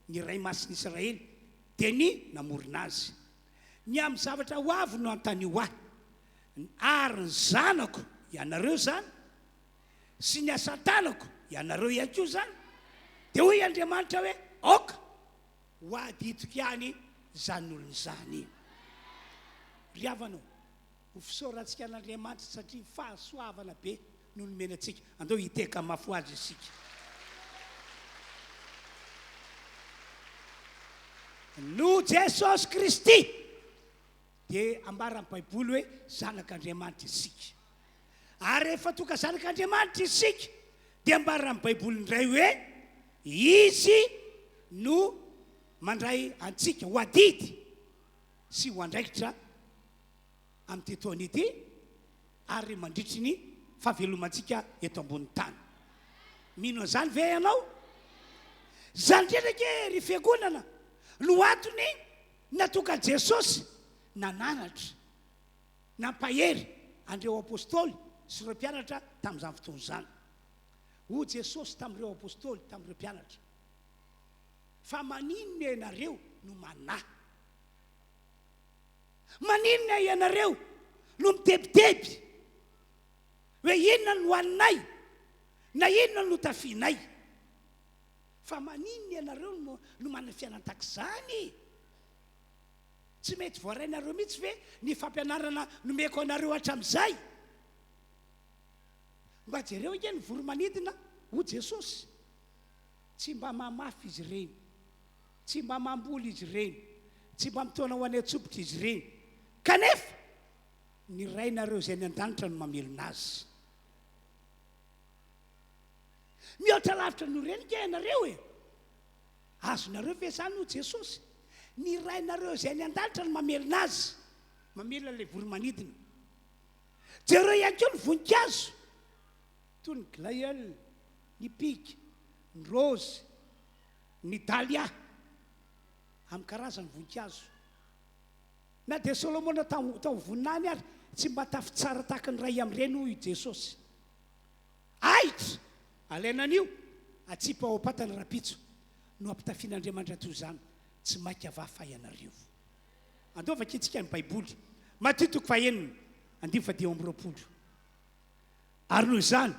ny ray masin'Israely dia ny namorona azy. Ny amin'ny zavatra ho avy no antany ho ahy, ary ny zanako ianareo zany, sy ny asa tanako ianareo ihany koa zany. Dia hoy Andriamanitra hoe aoka ho aditoko ihany zany olony zany. Ry havanao, ho fisaorantsika an'Andriamanitra satria fahasoavana be no nomena antsika. Andao hiteka mafy azy isika. No Jesosy Kristy dia ambaran'ny Baiboly hoe zanak'Andriamanitra isika. Ary rehefa tonga zanak'Andriamanitra isika dia ambaran'ny Baiboly indray hoe izy no mandray antsika ho adidy sy ho andraikitra amin'ny taona ity ary mandritry ny fahavelomantsika eto ambony tany. Mino zany ve ianao? Zany ndraiky ry fiangonana no antony natonga Jesosy nananatra, nampahery andreo apôstôly sy ireo mpianatra tamin'izany fotoana izany. Ho Jesosy tamin'ireo apôstôly, tamin'ireo mpianatra, fa maninona ianareo no manahy? Maninona ianareo no mitebiteby hoe inona no hoaninay na inona no tafianay? fa maninny ianareo no mana fianan-takizany tsy mety voarainareo mihitsy ve ny fampianarana nomeko anareo hatramin'izay mba jereo ike ny voromanidina ho Jesosy tsy mba mamafy izy ireny tsy mba mamboly izy ireny tsy mba mitona ho any antsopotra izy ireny kanefa ny rainareo izay ny an-danitra no mamelona azy mihoatra lavitra no renika ianareo azonareo ve zany ho Jesosy ny rainareo izay ny an-danitra no mamelona azy mamelona ilay voromanidina jereo ihany koa ny voninkazo toy ny glaïeul ny pique ny rose ny dalia amin'ny karazany voninkazo na dia Solomona tao voninany ary tsy mba tafy tsara tahaka ny ray amin'ireny hoy Jesosy ahitra alainan'io atsipa ao apatana rapitso no ampitafian'Andriamanitra toy izany tsy mainka avafa ianareo andovaka itsika ny baiboly Matthieu 9:19 ary noho izany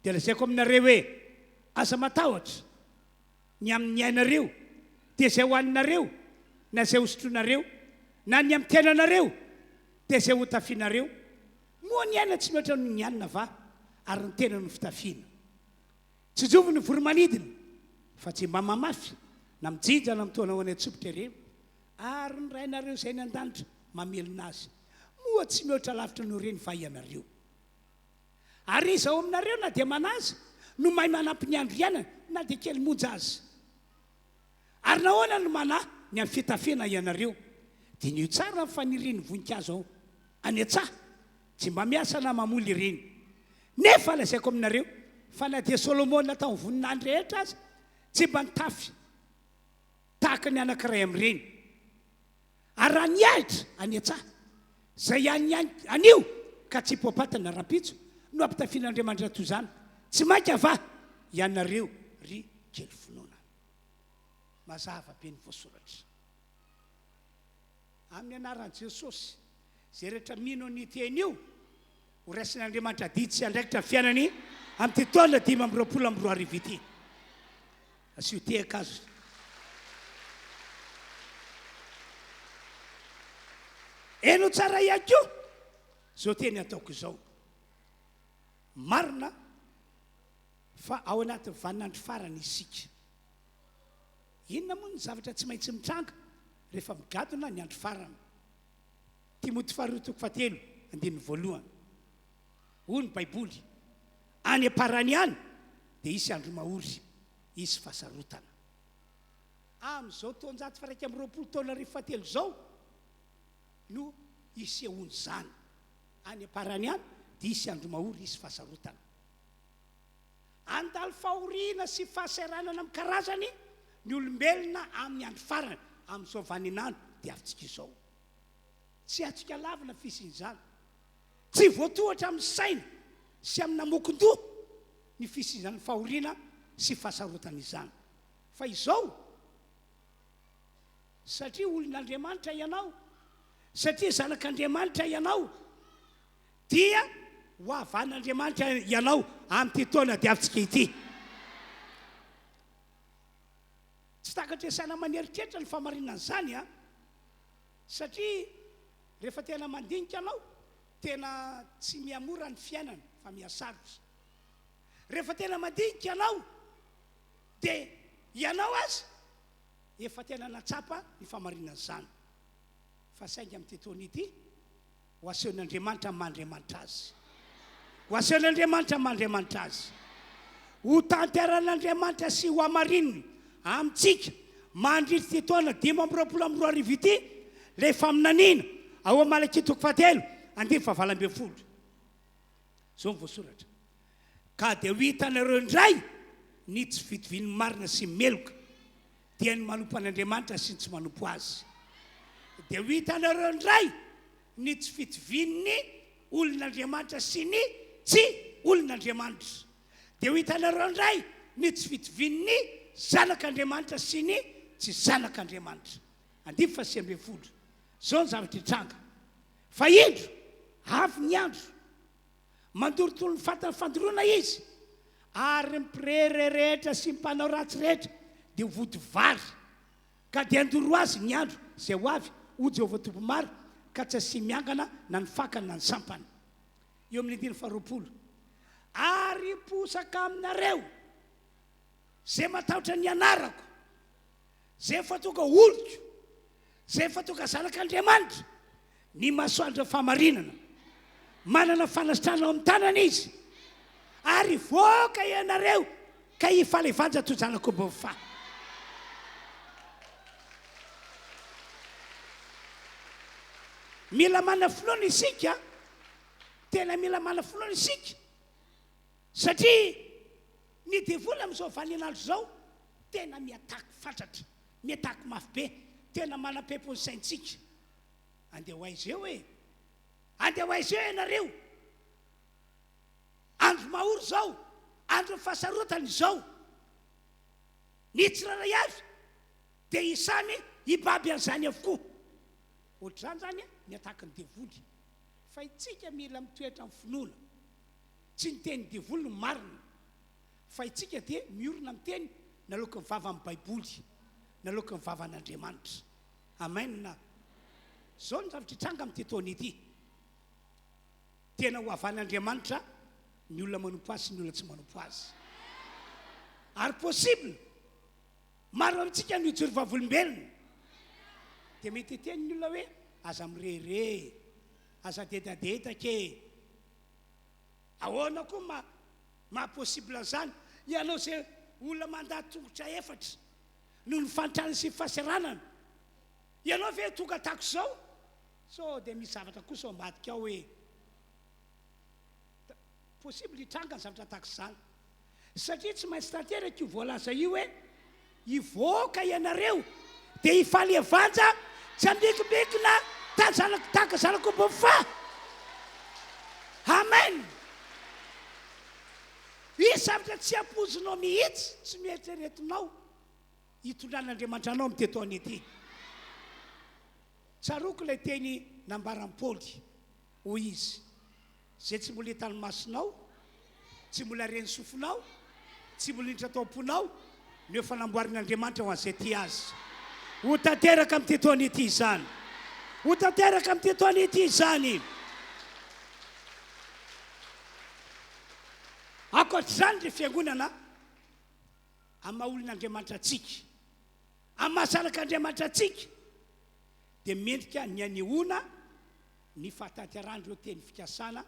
dia lazaiko aminareo hoe aza matahotra ny amin'ny ainareo dia izay hoaninareo na izay hosotronareo na ny amin'ny tenanareo dia izay hotafianareo moa ny aina tsy mihoatra ny anina va ary ny tena no fitafiana tsy jovo ny voromanidina fa tsy mba mamafy na mijija na mitona ho any antsopotra ireo ary ny rainareo izay ny an-danitra mamelona azy moa tsy mihoatra lavitra no reny va ianareo ary izao aminareo na dia manaza no mahay manampy ny andro iana na dia kely monja azy ary nahoana no mana ny amin'ny fitafiana ianareo dia nio tsara ny faniriany voninkazo ao any an-tsaha tsy mba miasa na mamoly ireny nefa lazaiko aminareo fa na dia Solomona tao voninany rehetra azy tsy mba nitafy tahaka ny anankiray amin'ireny ary raha niahitra any an-tsaha izay anio ka tsy poapatana rapitso no ampitafian'Andriamanitra toy izany tsy mainka va ianareo ry kely finoana mazava be ny voasoratra amin'ny anaran'i Jesosy izay rehetra mino ny teny io ho raisin'Andriamanitra didy sy andraikitra fiainany amin'ny taona 5:20 arivo ity asio tehaka azo eno tsara ihany koa zao teny ataoko izao marina fa ao anaty vaninandro farany isika inona moa ny zavatra tsy maintsy mitranga rehefa migadona ny andro farany Timoty 2:2 hoy ny baiboly any aparany any dia isy andro mahory isy fasarotana amin'izao taonjato fa 120 taona arivo fahatelo zao no isehony zany any aparany any dia isy andro mahory isy fasarotana andalo fahoriana sy fahasaranana amin'ny karazany ny olombelona amin'ny andro farany amin'izao vaninany dia avintsika izao tsy atsika lavina fisin'izany tsy voatohatra amin'ny saina sy amin'ny namokon-doha ny fisin'izany fahoriana sy fahasarotana izany fa izao satria olon'Andriamanitra ianao satria zanak'Andriamanitra ianao dia ho avan'Andriamanitra ianao amin'ity taona dia avintsika ity tsy takatra saina maneritreritra ny famarinana izany satria rehefa tena mandinika anao tena tsy miamora ny fiainana fa miasarotra rehefa tena mandinika anao dia ianao azy efa tena natsapa ny famarinana izany fa saingy amin'ity taona ity ho asehon'Andriamanitra mandriamanitra azy ho asehon'Andriamanitra mandriamanitra azy ho tanteran'Andriamanitra sy ho amarinina amintsika mandritra ty taona 5:20 arivo ity rehefa minanina ao amin'ny Malakia 2:7 zao ny voasoratra ka dia ho hitanareo indray ny tsy fitoviany marina sy meloka dia ny manompo an'Andriamanitra sy ny tsy manompo azy dia ho hitanareo indray ny tsy fitoviany olon'Andriamanitra sy ny tsy olon'Andriamanitra dia ho hitanareo indray ny tsy fitoviany zanak'Andriamanitra sy ny tsy zanak'Andriamanitra 20 zao ny zavatra hitranga fa indro avy ny andro mandorotolo ny fatany fandoroana izy ary mpirery rehetra sy mpanao ratsy rehetra dia vody vary ka dia andoro azy ny andro zay ho avy ho Jehovah tompomary ka tsy asy miangana na ny fakany na ny sampany. Eo amin'ny 120. Ary posaka aminareo zay matahotra ny anarako, zay fatoka oloko, zay fatoka zanak'Andriamanitra, ny masoandro famarinana, manana fanasitrana ao amin'ny tanana izy, ary voaka ianareo ka hifaly vanja to zanako bova. Mila mana finoana isika, tena mila mana finoana isika, satria ny devoly amin'izao vaninandro zao tena miataky fatratra, miataky mafy be, tena manam-pepony saintsika. Andeha ho aiza eo e, andeha ho aiza eo ianareo, andro maory zao, andro fahasarotany zao, ny tsiraray avy dia isany hibaby an'izany avokoa. Ohatr'izany zany miataky ny devoly, fa itsika mila mitoetra amin'ny finoana, tsy ny teny devoly no marina, fa itsika dia miorina amin'ny teny naloaka ny vava amin'ny baiboly, naloaka ny vava an'Andriamanitra. Amen na. Zao ny zavatra hitranga amin'ny taona ity. Tena ho avan'Andriamanitra ny olona manompo azy sy ny olona tsy manompo azy. Ary possible maro amintsika ny hijory vavolombelona dia mety teny ny olona hoe aza mirere, aza dedadetake, ahoana koa mahapossible an'izany. Ianao zay olona mandady tongotra efatra noho ny fantrana sy fahasaranana, ianao ve tonga tako zao? So dia misy zavatra kosa ao ambadika ao hoe possible hitranga ny zavatra tahaka izany, satria tsy maintsy tanteraka io voalaza io hoe hivoaka ianareo dia hifaly evanja tsy amikimikina tahaka zanako bova. Amen. Izy zavatra tsy ampozinao mihitsy, tsy mieritreretinao hitondran'Andriamanitra anao amin'ny tetoana ity. Tsaroko ilay teny nambaran'i Paoly hoy izy, zay tsy mbola hitany masonao, tsy mbola reny sofinao, tsy mbola indra tao-ponao, ny fanamboarin'Andriamanitra ho an'izay ty azy. Ho tanteraka amin'ny tetoana ity izany, ho tanteraka amin'ny tetoana ity izany. Akoatr'izany ny fiangonana amin'ny maha-olon'Andriamanitra atsika, amin'ny mahasanak'Andriamanitra atsika, dia mendrika ny anehoana ny fahatanterandro eo teny fikasana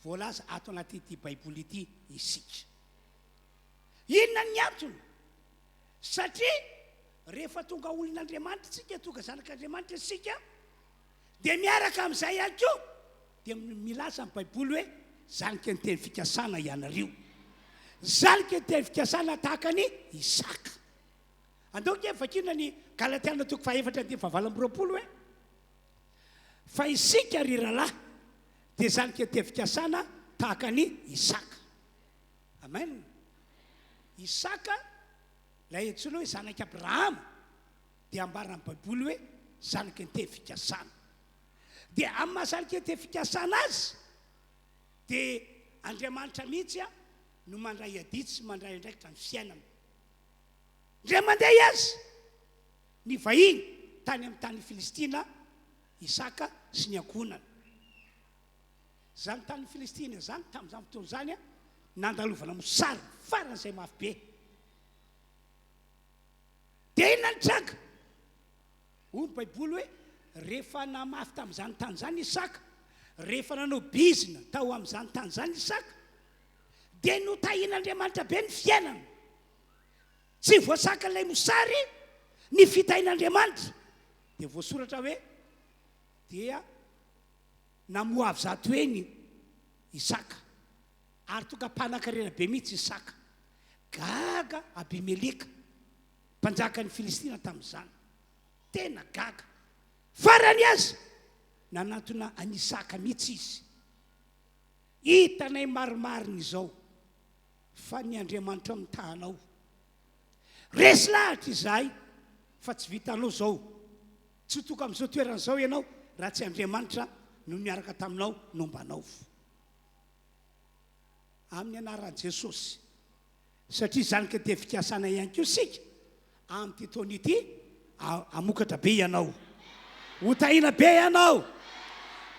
voalaza ato anatyity baiboly ity isika. Inona ny antony? Satria rehefa tonga olon'Andriamanitra isika, tonga zanak'Andriamanitra isika, dia miaraka amin'izay ihany koa dia milaza amin'ny baiboly hoe zanika ny teny fikasana ianareo, zanika ny teny fikasana tahaka ny Isaka. Andaoka vakina ny Galatiana 4:7-20 hoe fa isika ry rahalahy dia zanika ny teny fikasana tahaka ny Isaka. Amen. Isaka lay antsoina hoe zanaky Abrahama dia ambara amin'ny baiboly hoe zanaky ny teny fikasana. Dia amin'ny mahazanika ny teny fikasana azy dia Andriamanitra mihitsy no mandray aditsy sy mandray andraikitra ny fiainana. Ndray mandeha azy ny vahiny tany amin'ny tany Filistina, Isaka sy ny ankonany. Zany tany Filistina zany tamin'izany fotoana zany nandalovana mosary faran'izay mafy be. Dia inona ny tranga? Hoy ny baiboly hoe rehefa namafy tamin'izany tany zany Isaka, rehefa nanao bizina tao amin'izany tany zany Isaka, dia notahian'Andriamanitra be ny fiainana. Tsy voasaka ilay mosary ny fitahian'Andriamanitra. Dia voasoratra hoe dia namoavy zato eny Isaka, ary tonga mpanan-karena be mihitsy Isaka. Gaga Abimeleka, mpanjaka ny Filistina tamin'izany, tena gaga. Farany azy nanatona any Isaka mihitsy izy. Hitanay maromariny izao fa ny Andriamanitra mitahanao. Resy lahatra izahay fa tsy vitanao zao, tsy toka amin'izao toeran'izao ianao raha tsy Andriamanitra no miaraka taminao nombanao. Amin'ny anaran'i Jesosy satria zany ka te fikasana ihany ko sika am'ty taona ity amokatra be ianao hotahina be ianao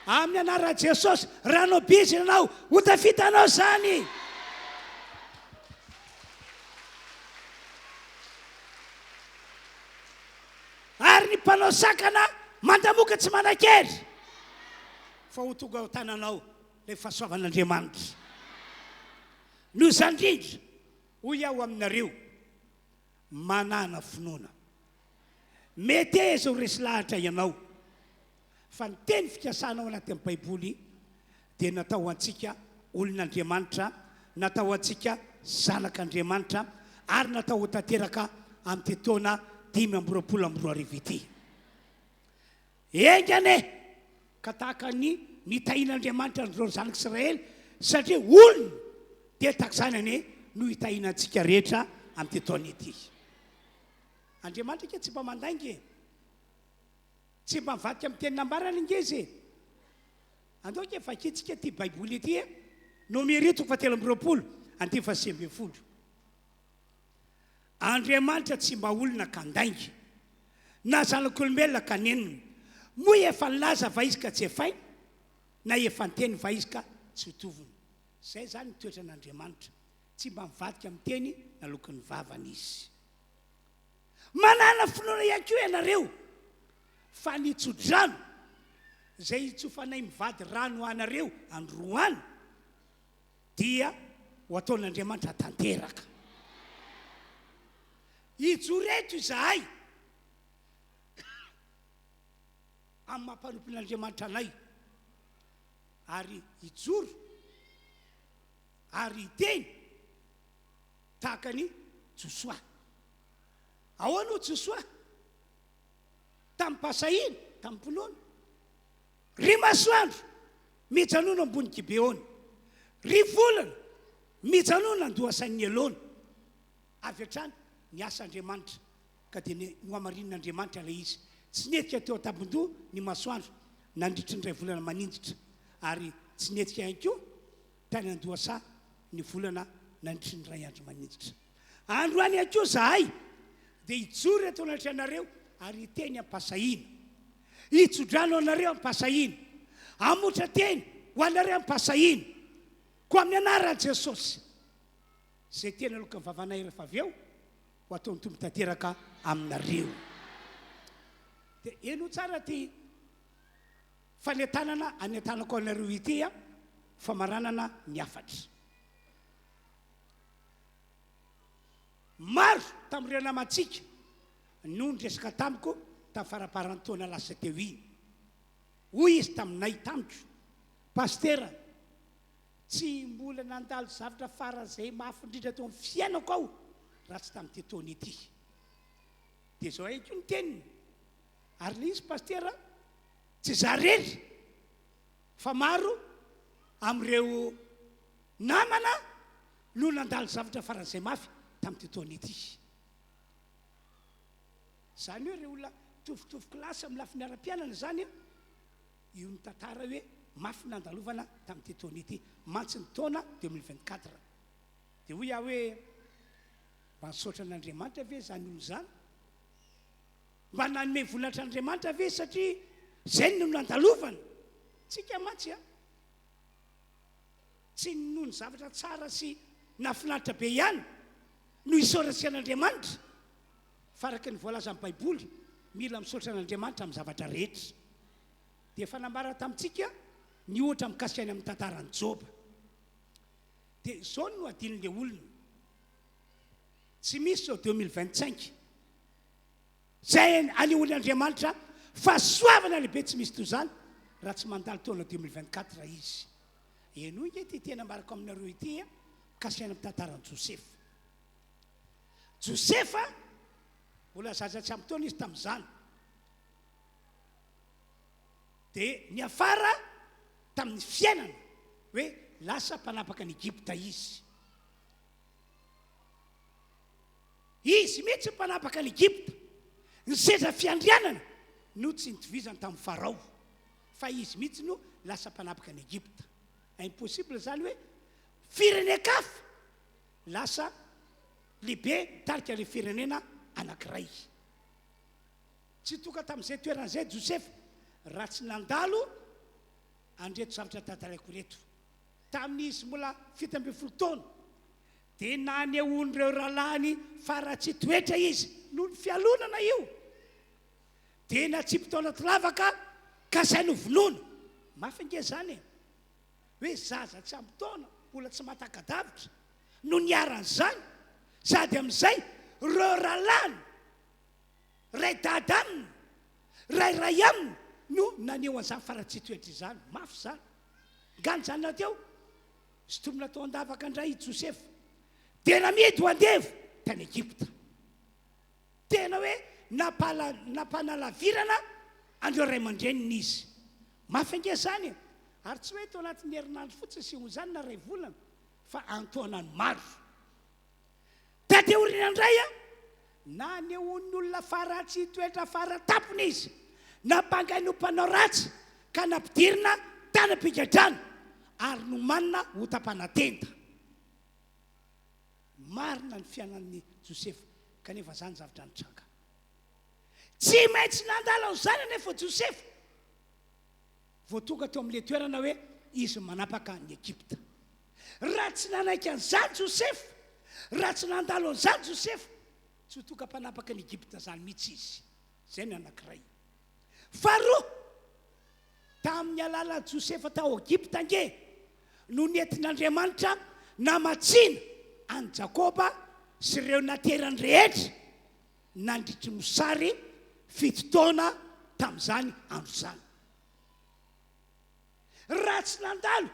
amin'ny anara Jesosy rano bizy ianao hotafitanao zany ary ny mpanao sakana mandamoka tsy manan-kery fa ho tonga ao tananao le fahasoavan'Andriamanitra no zany indrindra hoy aho aminareo manana finoana mety eza ho resy lahatra ianao fa ny teny fikasanao anaty amin'ny baiboly dia natao antsika olon'Andriamanitra natao antsika zanak'Andriamanitra ary natao ho tanteraka amin'ny taona 522 ity engane ka tahaka ny nitahin'Andriamanitra ny zanak'Israely satria olona dia tahak'izany ane no hitahinantsika rehetra amin'ny taona ity Andriamanitra ke tsy mba mandaingy tsy mba mivadika amin'ny teny nambarana ingezy andao ke fakitsika ty baiboly ity no mierito 720 anty 720 Andriamanitra tsy mba olona kandaingy na zanak'olombelona kanenina moa efa nilaza va izy ka tsy efainy na efa nyteny va izy ka tsy hotoviny zay zany ny toetra n'Andriamanitra tsy mba mivadika amin'ny teny na lokon'ny vavany izy manana finoana ihany koa ianareo fa ny tsodrano zay itsofanay mivady rano anareo androany dia ho ataon'Andriamanitra tanteraka ijoreto izahay amin'ny mampanompon'Andriamanitra anay ary ijoro ary iteny tahaka ny Josoa ahoana ho Josoa tamin'ny pasahina tamin'ny mponoana ry masoandro mijanoana ambony Gibeona ry volana mijanoana andohasan'ny elona avy hatrany ny asa'Andriamanitra ka dia nohamarin'Andriamanitra ilay izy tsy netika teo an-tabon-doha ny masoandro nandritry ny ray volana manindritra ary tsy netika ihany koa tany andohasa ny volana nandritry ny ray andro manindritra androany ihany koa zahay dia ijoro eto anatrika anareo ary iteny ampasahina itsodrano anareo ampasahina amotra teny ho anareo ampasahina ko amin'ny anaran'i Jesosy zay tena loka ny vavanay rehefa avy eo ho ataony tombo tanteraka aminareo dia eno tsara ty fanetanana anetanako anareo ity famaranana ny afatra maro tamin'ny renamatsika no resaka tamiko tamin'ny faraparan-taona lasa teo iny hoy izy taminay tamiko pastera tsy mbola nandalo zavatra fara zay mahafindrindra tao amin'ny fiainako ao raha tsy tamin'ity taona ity dia zao haiko ny teniny ary le izy pastera tsy zarery fa maro amin'ireo namana no nandalo zavatra fara zay mafy tamin'ity taona ity zany hoe reo olona tovitovy kilasy amin'ny lafiny ara-pianana zany io ny tantara hoe mafy nandalovana tamin'ity taona ity mantsy ny taona 2024 dia hoy aho hoe mba nisaotra an'Andriamanitra ve zany olo zany mba nanome voninahitra an'Andriamanitra ve satria zay no nandalovana tsika mantsy tsy noho ny zavatra tsara sy nafinaritra be ihany no isaorantsika an'Andriamanitra faraka ny voalaza amin'ny baiboly mila misaotra an'Andriamanitra amin'ny zavatra rehetra dia fanambara tamintsika ny ohatra mikasika any amin'ny tantarany Joba dia zao no adin'le olona tsy misy zao 2025 zay anehoan'Andriamanitra fahasoavana lehibe tsy misy toy zany raha tsy mandalo taona 2024 izy eno inge ty tena mbarako aminareo ity mikasika any amin'ny tantarany Josefa mbola zazatsy amin'ny taona izy tamin'izany dia ny afara tamin'ny fiainana hoe lasa mpanapaka ny Egypta izy mihitsy mpanapaka ny Egypta ny seza fiandrianana no tsy nitovizany tamin'ny Farao fa izy mihitsy no lasa mpanapaka ny Egypta impossible zany hoe firene-kafa lasa lehibe tarika le firenena anankiray. Tsy toka tamin'izay toeran'izay Josefa raha tsy nandalo andreto zavatra tantaraiko reto. Tamin'izy mbola 17 taona dia nanehoan'ireo rahalahy faratsy toetra izy noho ny fialonana io. Dia natsipy-taona lavaka ka zay no vonoana. Mafy nge zany hoe zaza tsy ampy taona mbola tsy matakadavitra no niaran'izany, sady amin'izay reo rahalahy ray dada aminy ray aminy no naneho an'izany faratsy toetra izany. Mafy zany ngany zany nateo sotomina tao andavaka indray Josefa tena mety ho andevo tany Egypta. Tena hoe nampanalavirana andreo ray aman-dreniny izy. Mafy nge zany ary tsy hoe tao anatin'ny herinandro fotsiny sy ho zany na ray volana fa antoanany maro. Tateorina indray na nehoan'ny olona faratsy toetra faratapony izy, nampangany ho mpanao ratsy ka nampidirina tanam-pigadrana ary no manina ho tampanatenda. Marina ny fiainan'ny Josefa kanefa zany zavatra nitranga. Tsy maintsy nandalo an'izany anefa Josefa vao tonga teo amin'ilay toerana hoe izy manapaka ny Egypta. Raha tsy nanaiky an'izany Josefa, raha tsy nandalo an'izany Josefa, tsy ho tonga mpanapaka ny Egypta zany mihitsy izy. Zay ny anankiray. Faharoa, tamin'ny alalan'i Josefa tao Egypta nge no nentin'Andriamanitra namatsiana any Jakoba sy ireo naterany rehetra nandritry mosary 7 taona tamin'izany andro zany. Raha tsy nandalo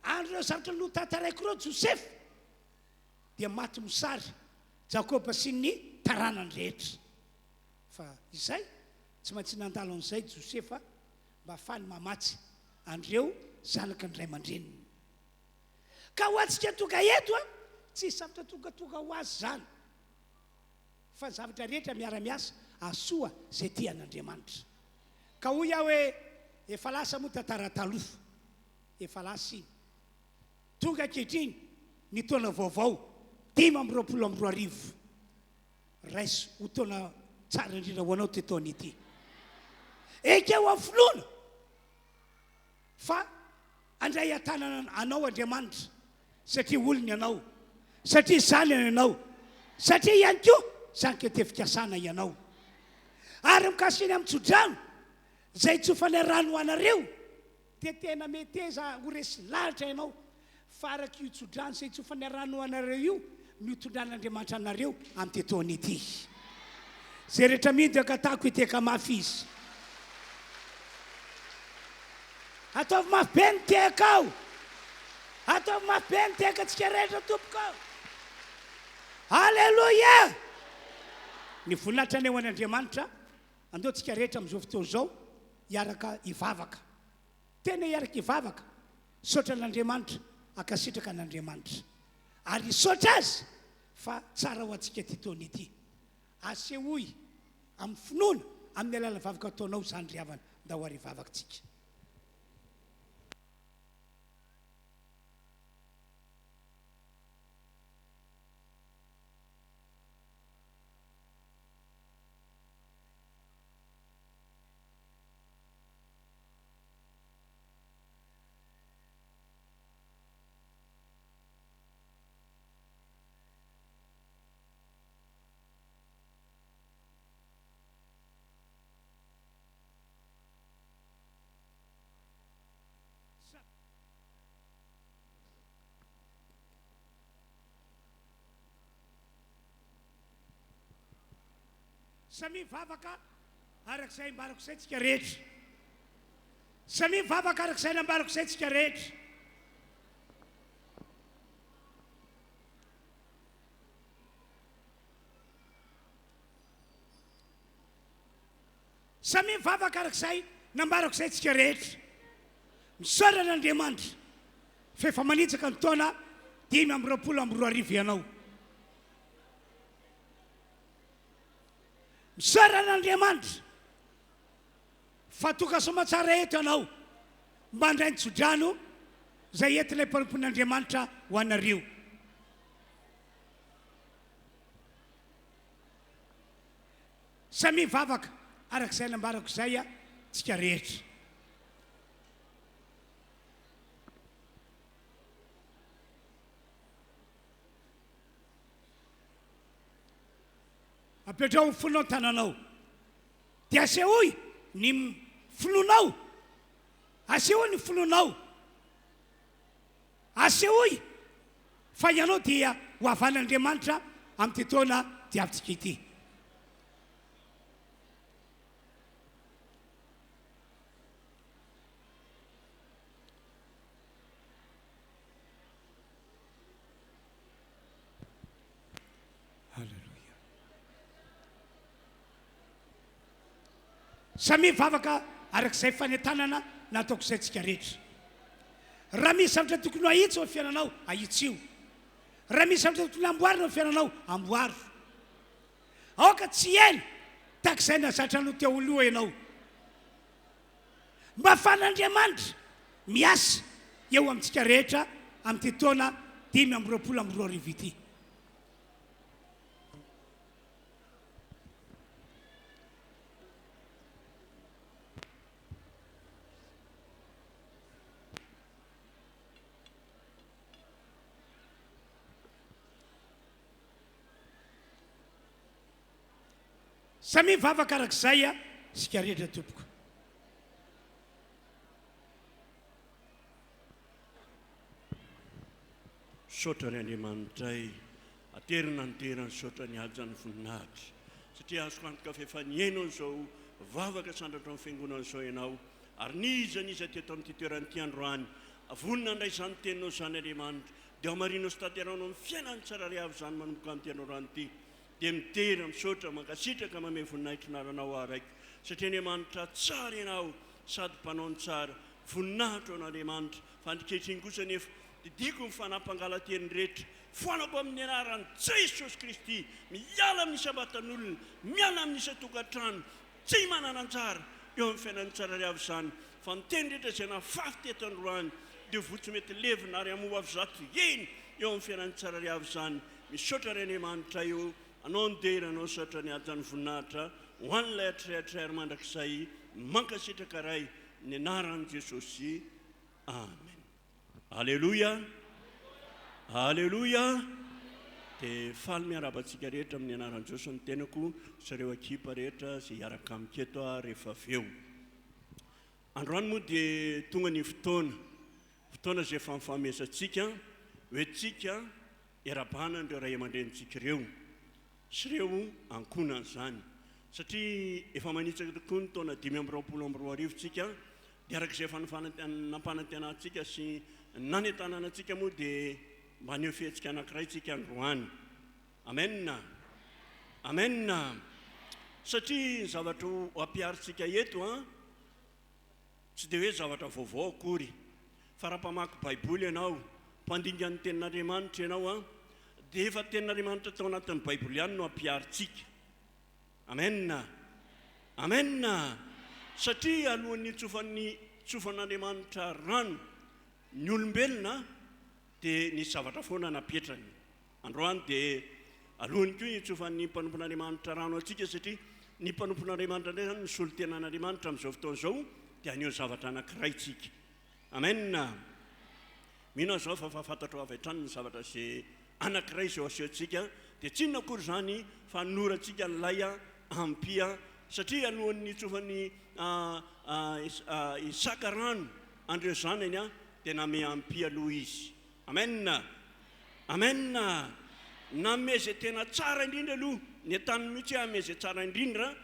andreo zavatra no tantaraiko ireo Josefa dia maty mosary Jakoba sy ny taranany rehetra. Fa izay tsy maintsy nandalo an'izay Josefa mba ahafahany mamatsy andreo zanaka ny ray aman-dreniny. Ka ho antsika tonga eto tsy zavatra tonga ho azy zany fa zavatra rehetra miara-miasa asoa zay tian'Andriamanitra. Ka hoy aho hoe efa lasa moa tantara taloha, efa lasa iny tonga ankehitriny ny taona vaovao 524 raisy ho taona tsara indrindra ho anao ty taona ity. Ekeo amin'ny finoana fa andray an-tanana anao Andriamanitra satria olony ianao, satria zanany ianao, satria ihany koa zanak'etefikasana ianao. Ary mikasiny amin'ny tsodrano zay tsofanay rano anareo dia tena meteza ho resy lalitra ianao fa araka io tsodrano zay tsofanay rano anareo io no tondran'Andriamanitra anareo amin'ny taona ity. Zay rehetra mihitsy akatako hiteka mafy izy. Ataovy mafy be ny teka ao, ataovy mafy be ny teka antsika rehetra tompoko ao. Alleluia! Ny voninahitra ny eo an'Andriamanitra andeo tsika rehetra amin'izao fotoana izao hiaraka hivavaka. Tena hiaraka hivavaka, saotra an'Andriamanitra, akasitraka an'Andriamanitra. Ary saotra azy fa tsara ho antsika ty taona ity. Asehoy amin'ny finoana amin'ny alala vavaka ataonao zany ry havana nda ho ary vavakantsika. Samy vavaka arak'izay mbarako izay tsika rehetra. Samy vavaka arak'izay nambarako izay tsika rehetra. Samy vavaka arak'izay nambarako izay tsika rehetra. Misaotra an'Andriamanitra fa efa manitsaka ny taona 524 ianao. Misaotra an'Andriamanitra fa toka somatsara eto ianao mba handray ny tsodrano zay entilay mpanompon'Andriamanitra ho anareo. samy vavaka arak'izay nambarako zay a tsika rehetra apetrao ny fonao ny tananao dia asehoy ny filonao asehoy ny filonao asehoy fa ianao dia ho avan'Andriamanitra amin'ny tetoana diavintsika ity samy vavaka arak'izay fanentanana nataoko izay tsika rehetra raha misy zavatra tokony ho ahitsy ao fiainanao ahitsio raha misy zavatra tokony amboarina ao fiainanao amboaro aoka tsy eny tak'izay nazatra no teo aloha ianao mba fan'Andriamanitra miasa eo amintsika rehetra amin'ny tetoana 5:24 ity samy vavaka arak'izay a sika rehetra tompoko sotra ny Andriamanitray aterina niterany sotra ny ajany voninahitra satria azoko antoka fa niainao izao vavaka sandratra amin'ny fiangonana izao ianao ary nizaniza teto amin'ny toerany ity androany avonina ndray izany teninao izany Andriamanitra dia amarinao sy tanteranao amin'ny fiainany tsara ry avy izany manomboka amin'ny teny rano ity dia mitera misaotra mankasitraka mame voninahitra naranao araiky satria Andriamanitra tsara ianao sady mpanao ny tsara voninahitra ao n'Andriamanitra fa ankehitriny kosa nefa didiko ny fanampangalateny rehetra foanako amin'ny anaran'i Jesosy Kristy miala amin'ny sabatan'olona miala amin'ny isatokantrano tsy manana anjara eo amin'ny fiainan'ny tsara ry avy izany fa ny teny rehetra izay nafafy teto androany dia votsy mety levina ary amoa avy zato eny eo amin'ny fiainan'ny tsara ry avy izany misaotra ry Andriamanitra eo anao ndera anao satra ny ajany voninahitra ho an'ilay atrehatra ary mandrakizay mankasitraka ray ny anaran'i Jesosy amen alleluia alleluia dia faly miarabantsika rehetra amin'ny anaran'i Jesosy ny tenako sareo akipa rehetra izay hiaraka amiketo rehefa avy eo androany moa dia tonga ny fotoana izay efa mifamesantsika hoe tsika iarabana ireo ray aman-drenitsika ireo sy ireo ankonan'izany satria efa manitsaka tokoa ny taona 5:24 tsika dia arak'izay efa nampanantenantsika sy nanentananantsika moa dia mba haneo fihetsika anankiray tsika androany amenna amenna satria ny zavatra ho ampiaritsika eto tsy dia hoe zavatra vaovao akory fa raha mpamaky baiboly ianao mpandinga ny tenin'Andriamanitra ianao dia efa tenin'Andriamanitra tao anatin'ny baiboly ihany no ampiaritsika amenna amenna satria alohan'ny tsofan'Andriamanitra rano ny olombelona dia nisy zavatra foana napetrany androany dia alohany koa itsofan'ny mpanompon'Andriamanitra rano atsika satria ny mpanompon'Andriamanitra ndray zany nisolo tenan'Andriamanitra amin'izao fotoana izao dia haneo zavatra anankiray tsika amenna mino zao fa fahafantatro avy hatrany ny zavatra izay anankiray izao asehontsika dia tsy inona akory zany fa noratsika nilay ampia satria alohan'ny tsofan'ny isaka rano andreo zanany dia name ampia aloha izy amenna amenna name zay tena tsara indrindra aloha ny atany mihitsy ame zay tsara indrindra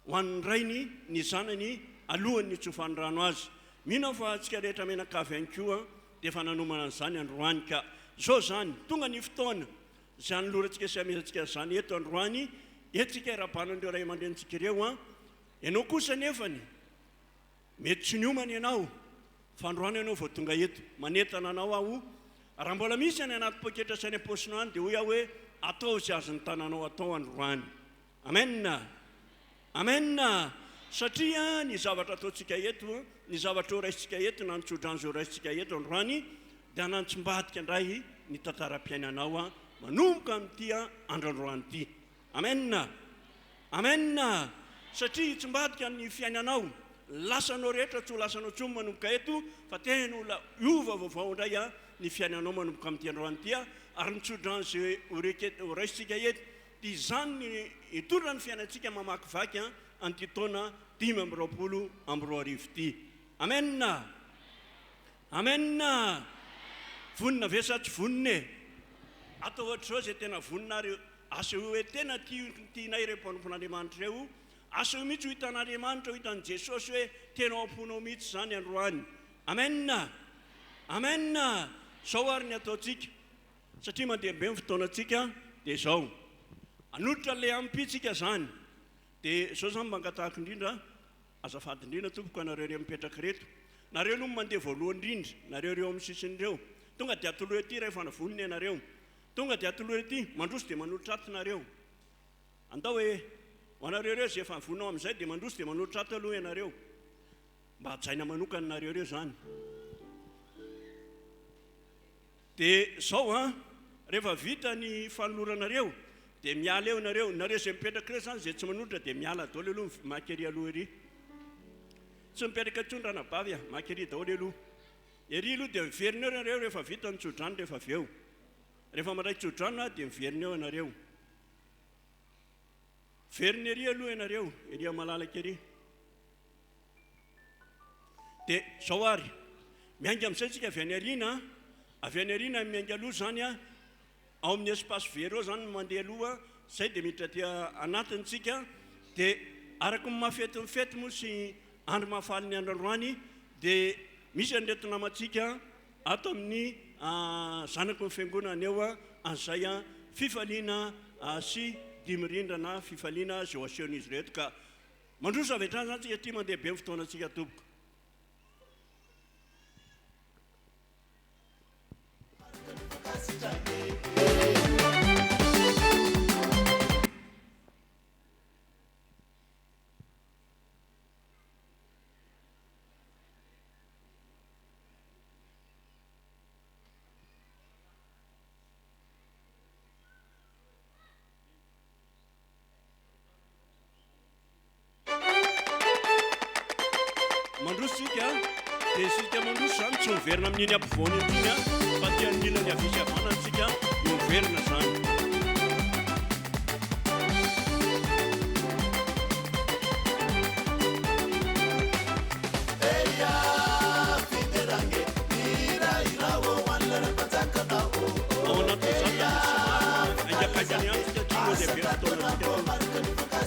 ho an'ny rainy ny zanany alohan'ny tsofan'ny rano azy mino fa tsika rehetra menakavy ihany koa dia efa nanomana an'izany androany ka zao zany tonga ny fotoana izany lorantsika sy amesantsika zany eto androany etsika irabana andreo ray aman-drenitsika ireo ianao kosa nefany mety tsy niomana ianao fa androany ianao vao tonga eto manentana anao aho raha mbola misy any anaty poketra sainy am-paosina any dia hoy aho hoe atao izay azony tananao atao androany amenna amenna satria ny zavatra ataontsika eto ny zavatra ho raisitsika eto na nitsodrano zao raisitsika eto androany dia nantsimbadika indray ny tantara-piainanao manomboka amin'ity androandroany ity amenna amena satria tsy mbadika ny fiainanao lasanao rehetra tsy ho lasanao tsomy manomboka eto fa tena ola iova vaovao indray a ny fiainanao manomboka amin'ity androany ity a ary nitsodrany zay raisitsika eto dia izany ny hitondra ny fiainantsika mamakivaky a an'ity taona 2024 ity amena amena vonina ve sa tsy vonina e atao ohatra zao zay tena voninary asa io hoe tena tianay ireo mpanompon'Andriamanitra ireo asa io mihitsy ho hitan'Andriamanitra ho hitan'i Jesosy hoe tena amponao mihitsy zany androany amena amena zao ary ny ataontsika satria mandeha be ny fotoanantsika dia zao anototra le ampitsika zany dia zao zany mangatahako indrindra azafady indrindra tompoko anareo re mipetraka reto nareo no mandeha voalohany indrindra nareo reo amin'ny sisiny ireo tonga dia atoloha ety rehefa navonina ianareo tonga dia atoloha ety mandroso dia manolotra ato nareo andao hoe hoanareo reo zay efa vonao amin'izay dia mandroso dia manolotra ato aloha ianareo mba hajaina manokana nareo reo zany dia zao a rehefa vita ny fanoloranareo dia miala eo nareo zay mipetraka reo zany zay tsy manolotra dia miala daholo aloha maky ery aloha ery tsy mipetraka tsondrana bavy a maky ery daholo aloha ery aloha dia miverina eo nareo rehefa vita ny tsodrano rehefa avy eo rehefa mandray tsodrano a dia miverina eo ianareo verina ery aloha ianareo ery amalalaka ery dia zao ary miainga amin'izay tsika avy any arina miainga aloha zany a ao amin'ny espace vert eo zany mandeha aloha zay dia miditra ty anatintsika dia araka ny mafety mifety moa sy andro mahafaly ny androandroany dia misy andretonamatsika ato amin'ny zanako ny fiangonana eo a an'izay a fifaliana sy dimirindrana fifaliana zay asehon'izy reto ka mandroso avy hatrany zany tsika ty mandeha be ny fotoanantsika tompoko mandrositsika dia sika mandroso zany tsy miverina amin'iny ampovoany iny a fa tian'n'ilany avisy avanantsika no miverina zany ao anatin'izany aingakaikany antsika tonga dia be fotoanantsika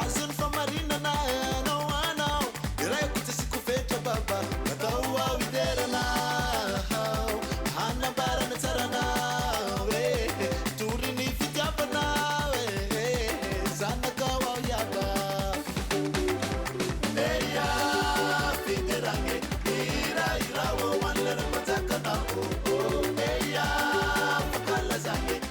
azony fa marinana anao anao iray kotsy sikofetra baba natao ao iterana hanambarana tsarana hoe tory ny fitiavana hoe zanakao ao iaba eya fiterane irairao anlera-panjakanao eya fakalazane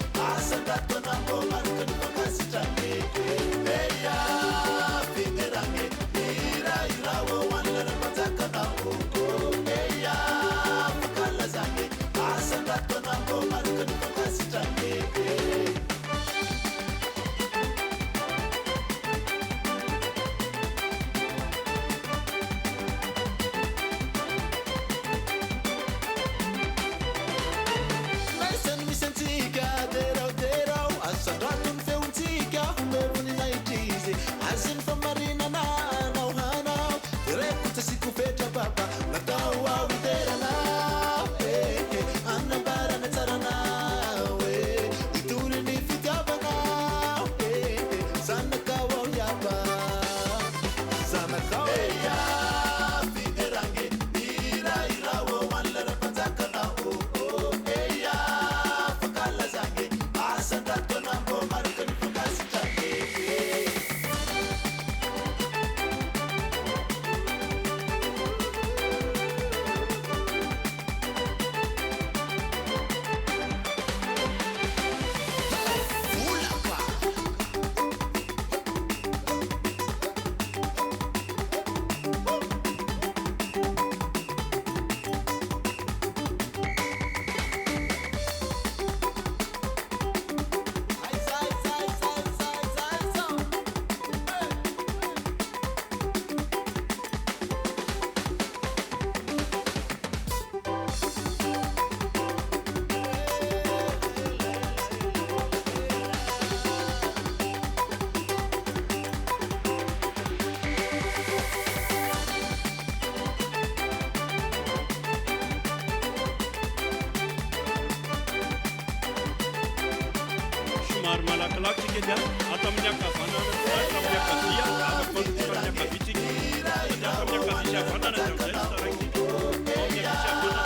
somary malakilaky dia atao amin'ny akavanana atao amin'ny akavia afaka manodika amin'ny akavitsika dia atao amin'ny akavisy avanana dia amin'izay tsaraiky amin'ny avisy avanana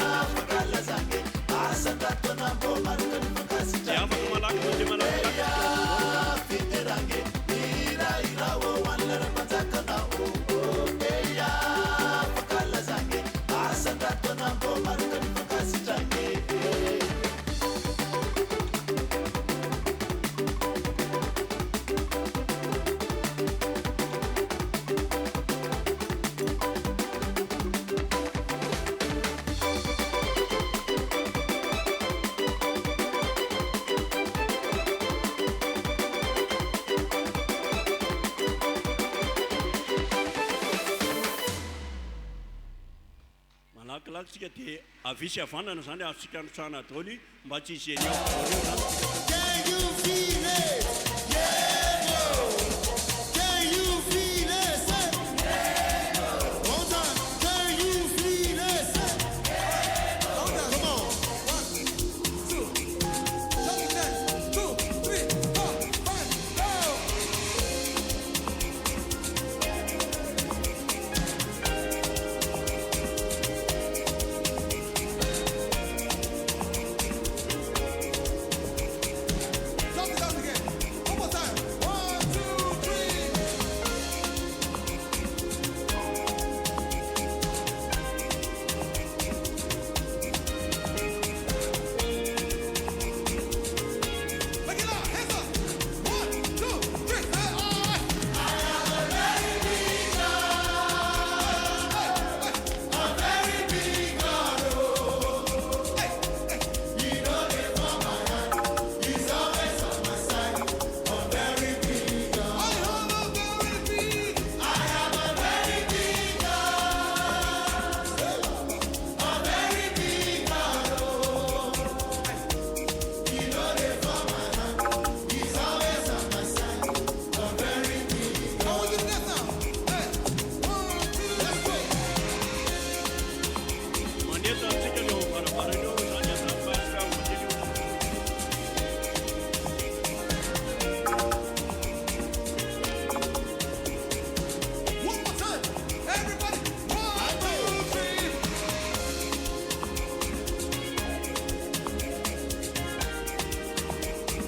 dia afaka malaky dia malakilaky malakilakytsika dia avisy avanana zany afitsika anotrahana daholo mba tsy izy eny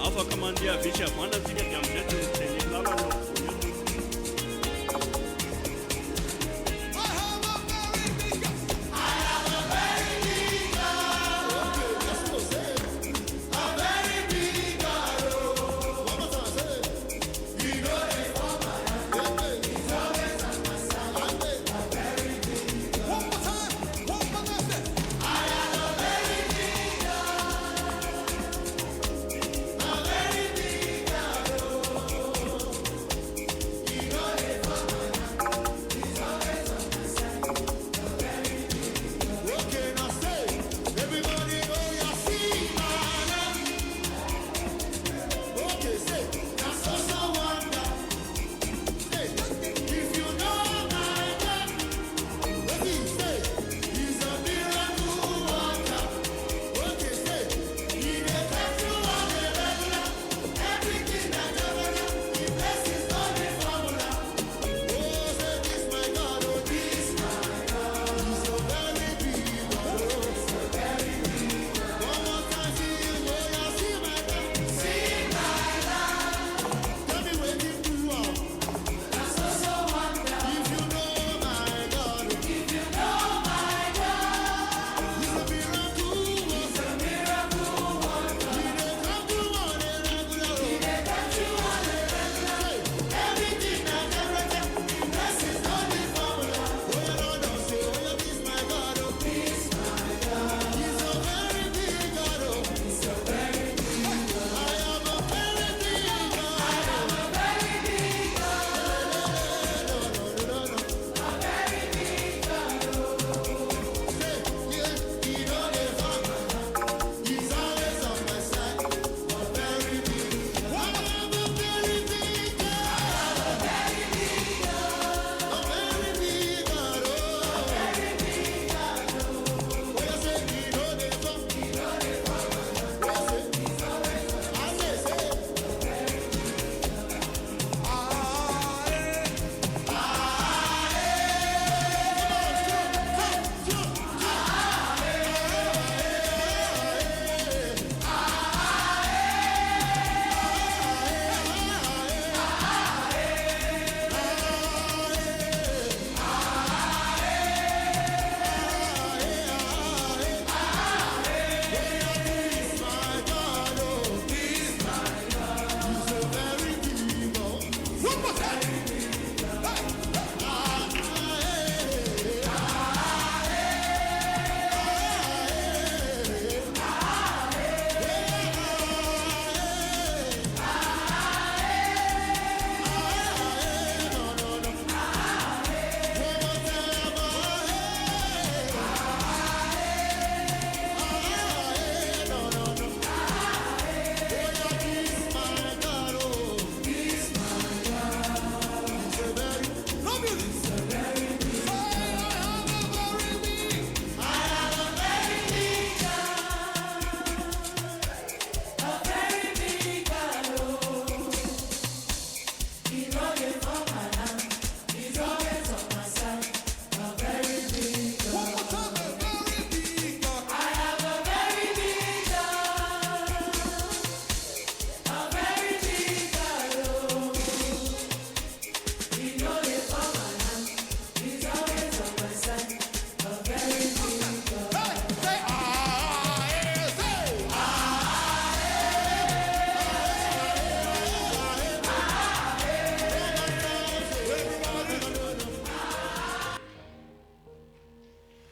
afaka mandeha avisy avanana tsika dia amin'izay tsy ny lalana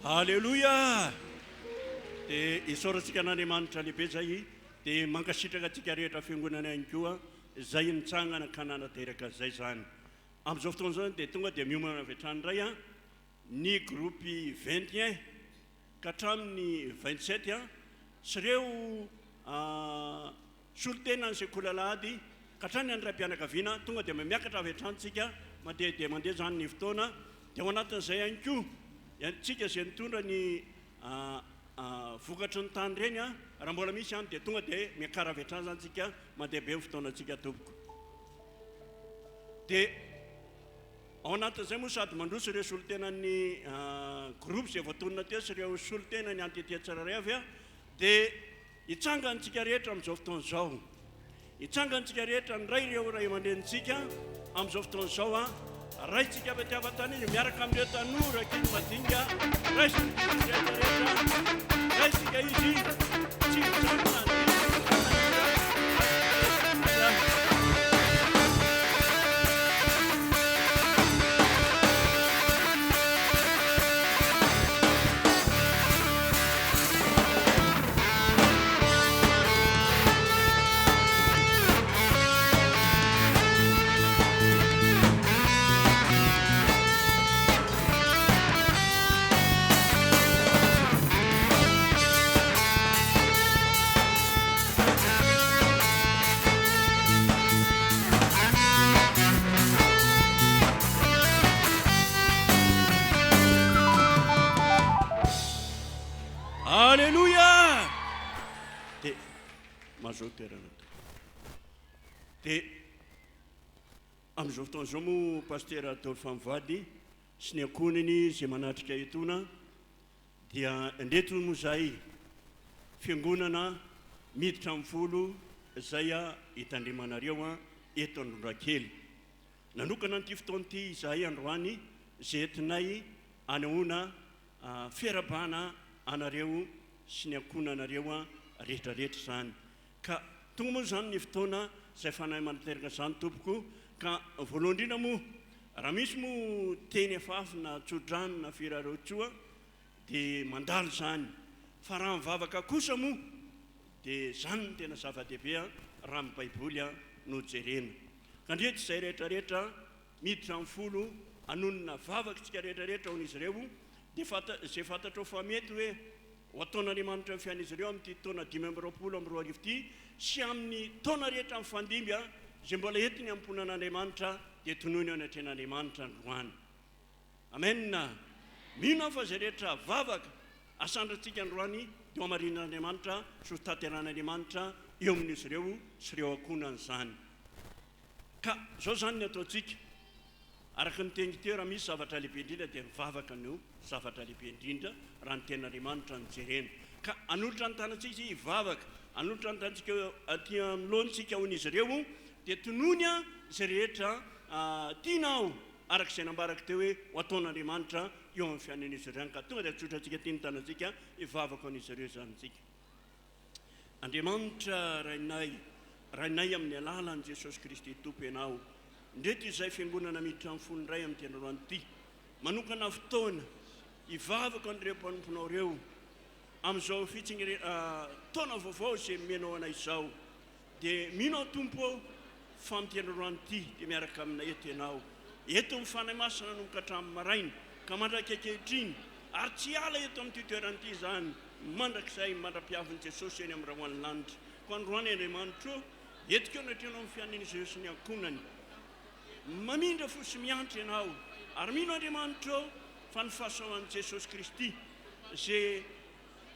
Alleluia. Dia isaorantsika n'Andriamanitra lehibe zay dia mankasitraka antsika rehetra fiangonana ihany koa zay nitsangana ka nanateraka zay zany. Amin'izao fotoana izao dia tonga dia miomana avy hatrany indray ny groupe 21 ka hatramin'ny 27 sy ireo solotena ny sekoly Alahady ka hatrany ny raim-pianakaviana tonga dia miakatra avy hatranytsika mandeha dia mandeha zany ny fotoana dia ao anatin'izay ihany koa tsika izay mitondra ny vokatry ny tany ireny raha mbola misy any dia tonga dia miakara avy hatrany zany tsika mandeha be ny fotoanantsika tompoko. Dia ao anatin'izay moa sady mandroso ireo solotenan'ny groupe izay voatonona teo sy ireo solotenany antetỳ tsirairay avy dia hitsangantsika rehetra amin'izao fotoana izao. Hitsangantsika rehetra ndray ireo ray aman-drenitsika amin'izao fotoana izao raitsika avy aty avatany izy miaraka amin'ireo tanora kely madinika raisika raisika izy tsy hitsangana dia amin'izao fotoana izao moa paster Adolphe Mivady sy ny ankoniny izay manatrika etona dia ndeto moa zay fiangonana miditra amin'ny folo zay hitandrimanareo eto Androndrakely. Nanokana n'ity fotoana ity izahay androany izay entinay anehoana fiarabana anareo sy ny ankonanareo rehetrarehetra zany. Ka tonga moa zany ny fotoana izay fanahy manateraka zany tompoko ka voalohany indrindra moa raha misy moa teny hafahafa na tsodrano na firarotsoa dia mandalo zany fa raha mivavaka kosa moa dia zany no tena zava-dehibe raha amin'ny baiboly no jerena. Ka ndreto izay rehetrarehetra miditra amin'ny folo anonona vavaka tsika rehetrarehetra hoan'izy ireo dia izay fantatrao fa mety hoe ho ataon'Andriamanitra ny fiain'izy ireo amin'ity taona 2024 ity sy amin'ny taona rehetra amin'ny fandimby izay mbola entiny amponan'Andriamanitra dia tonoiny ao anatrehan'Andriamanitra androany. Amen. Mino fa izay rehetra vavaka asandratsika androany dia amarinan'Andriamanitra sy tateran'Andriamanitra eo amin'izy ireo sy ireo ankonan'izany. Ka zao zany ny ataontsika araka ny teny teo raha misy zavatra lehibe indrindra dia mivavaka no zavatra lehibe indrindra raha ny ten'Andriamanitra ny jerena. Ka anolotra ny tanantsika izy hivavaka, anolotra ny tanantsika aty amin'lohantsika hoan'izy ireo dia tonony izay rehetra tianao araka izay nambaraka teo hoe ho ataon'Andriamanitra eo amin'ny fiainan'izy ireo. Ka tonga dia tsotratsika ty ny tanantsika hivavaka hoan'izy ireo zanytsika. Andriamanitra rainay amin'ny alalan'i Jesosy Kristy Tompo ianao, ndreto izay fiangonana miditra amin'ny folo indray amin'ity androany ity manokana fotoana hivavaka an'ireo mpanomponao ireo amin'izao taona vaovao izay menao anay izao dia mino Tompo fa amin'ity androany ity dia miaraka aminay eto ianao eto mifanahy masina no hatramin'ny maraina ka mandraka ankehitriny ary tsy ala eto amin'ity toeran'ity zany mandrakizay mandra-piavin'i Jesosy eny amin'ny rahoan'ny lanitra. Ko androany Andriamanitra etika eo natrehanao amin'ny fiainan'izy ireo sy ny ankonany mamindra fo sy miantra ianao ary mino Andriamanitra fa ny fahasoavan'i Jesosy Kristy izay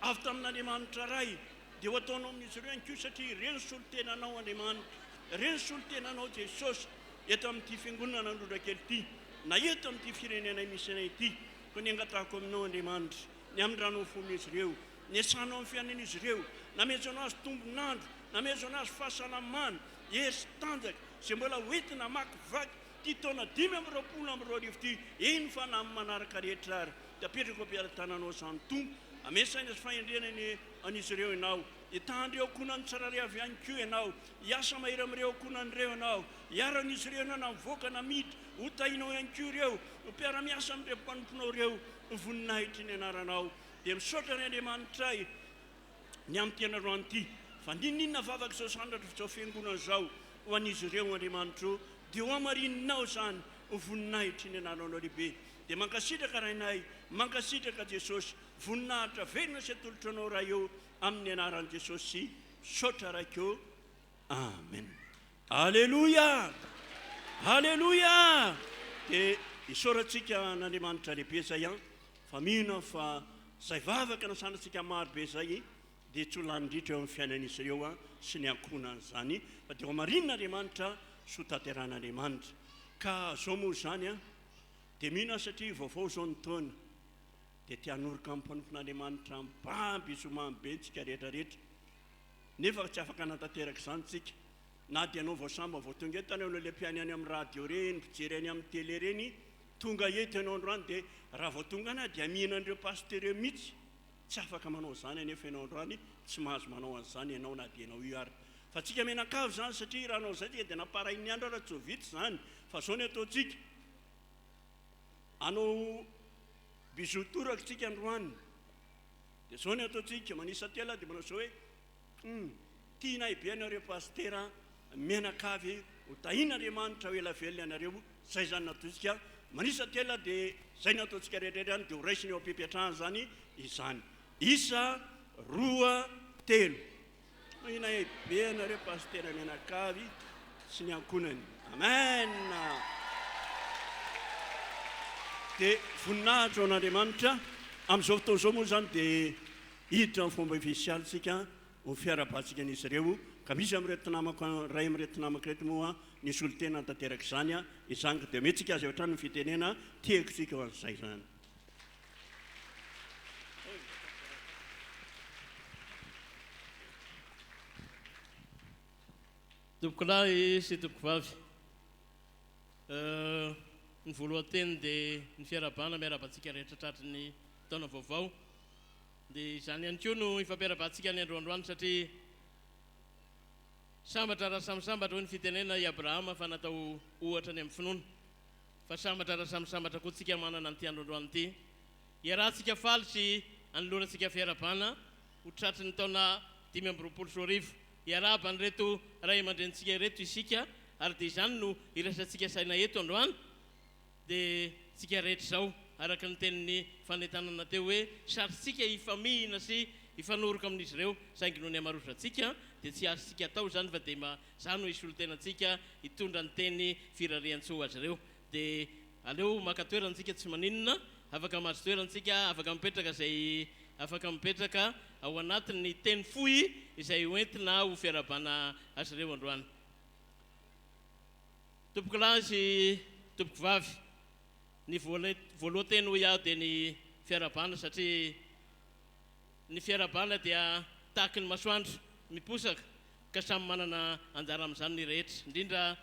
avy tamin'Andriamanitra ray dia ho ataonao amin'izy ireo ihany koa satria ireny solotenanao Andriamanitra, ireny solotenanao Jesosy eto amin'ity fiangonana Androndrakely ity na eto amin'ity firenenay misy anay ity. Ko ny angatahako aminao Andriamanitra ny amindranao fon'izy ireo, ny asanao amin'ny fiainan'izy ireo, namezanao azy tombonandro, namezanao azy fahasalamana, esy tanjaka izay mbola hoentina makivaky ty taona 2024 ity iny fa na amin'ny manaraka rehetra ary tapetrako ampiara-tananao zany Tompo amesaina azy fahendrenany an'izy ireo ianao hitandreo akonany tsarare avy ihany koa ianao hiasa mahery amin'ireo akonan'ireo ianao hiaran'izy ireo ianao na mivoaka na miditra ho tainao ihany koa ireo mpiara-miasa amin'ireo mpanomponao ireo voninahitra ny anaranao dia misaotra ny Andriamanitra ny amin'ny tianarano ity fa ninninona vavaka izao sandratra fitsao fiangonana zao ho an'izy ireo Andriamanitra dia ho amarinonao zany voninahitra ny anaranao lehibe dia mankasitraka rainay mankasitraka Jesosy voninahitra velona sy atolotra anao raha eo amin'ny anaran'i Jesosy saotra raikeo amen. Alleluia alleluia. Dia isaorantsika n'Andriamanitra lehibe zay fa mino fa zay vavaka nasandratsika maro be zay dia tsy ho lanindritra eo amin'ny fiainan'izy ireo sy ny ankonan'izany fa dia ho marin'Andriamanitra so tanteran'Andriamanitra ka zao moa zany dia mino satria vaovao zao ny taona dia tia hanoroka amin'ny mpanompon'Andriamanitra mibamby izy ho mambe ntsika rehetrarehetra nefa tsy afaka natanteraka izany tsika na dia anao voasamba vao tonga eto anao le mpiany any amin'ny radio reny mpijery any amin'ny télé reny tonga eto ianao androany dia raha vao tonga ana dia mihinan'ireo pasteur eo mihitsy tsy afaka manao zany anefa ianao androany tsy mahazo manao an'izany ianao na dia ianao io ary fa tsika menakavy zany satria raha anao zay dia naparainy andro raha tsy ho vitsy zany fa zao ny ataontsika anao bizotoraka tsika androany dia zao ny ataontsika manisa tela dia manao zao hoe tianay be anareo pasteur menakavy ho tahin'Andriamanitra ho ela velona ianareo zay zany nataontsika manisa tela dia zay nataontsika rehetrarehetra any dia ho raisiny eo am-pipetrahana zany izany isa 2 3 inay be anareo pasteur menakavy sy ny ankonany amen. Dia voninahitra ao n'Andriamanitra amin'izao fotoana izao moa zany dia hiditra amin'ny fomba ofisialy tsika ho fiarabantsika an'izy ireo ka misy amin'reto namako ray amin'reto namako reto moa nisy olo tena tanteraka izany izany dia metsika azy hatrany ny fitenena tiako tsika ho an'izay zany. Tompoko lahy sy tompoko vavy ny voalohanteny dia ny fiarabana miarabantsika rehetra tratry ny taona vaovao dia izany ihany koa no ifampiarabantsika ny androandroany satria sambatra raha samysambatra hoe ny fitenena i Abrahama fa natao ohatra ny amin'ny finoana fa sambatra raha samysambatra koa tsika manana n'ity androandroany ity iarahantsika faly sy anolorantsika fiarabana ho tratry ny taona 524 iarabany reto ray aman-drenitsika reto isika ary dia izany no irasantsika saina eto androany dia tsika rehetra zao araka ny tenin'ny fanetanana teo hoe sarytsika ifamihina sy ifanoroka amin'izy ireo saingy noho ny amarosantsika dia tsy azontsika atao zany fa dia zany ho isy olo tenantsika hitondra ny teny firarian-tsoa azy ireo dia aleo maka toerantsika tsy maninona afaka mahazo toerantsika afaka mipetraka zay afaka mipetraka ao anatin'ny teny fohy izay hoentina ho fiarabana azy ireo androany. Tompoko lahy sy tompoko vavy ny voalohanteny ho iaho dia ny fiarabana satria ny fiarabana dia tahaky ny masoandro miposaka ka samy manana anjara amin'izany ny rehetra indrindra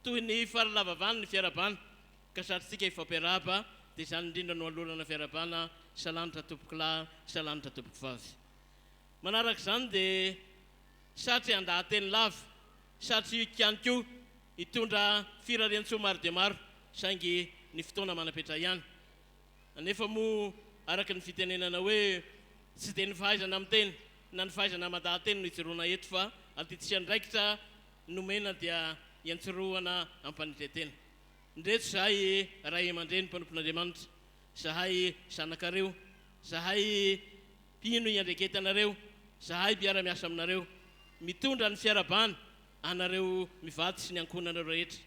toy ny faralavavany ny fiarabana ka sarytsika ifampiaraba dia izany indrindra no alorana fiarabana salanitra tompoko lahy salanitra tompoko vavy. Manaraka izany dia satry andahateny lava satry ihany koa hitondra firarian-tsoa maro dia maro saingy ny fotoana manapetra ihany nefa moa araka ny fitenenana hoe tsy dia ny fahaizana amin'ny teny na ny fahaizana mandahateny no hijoroana eto fa altytsika ndraikitra nomena dia hiantsoroana ampanitretena ndreto zahay ray aman-dreny mpanompon'Andriamanitra zahay zanakareo zahay mpino iandreketanareo zahay mpiara-miasa aminareo mitondra ny fiarabana anareo mivady sy ny ankonanareo rehetra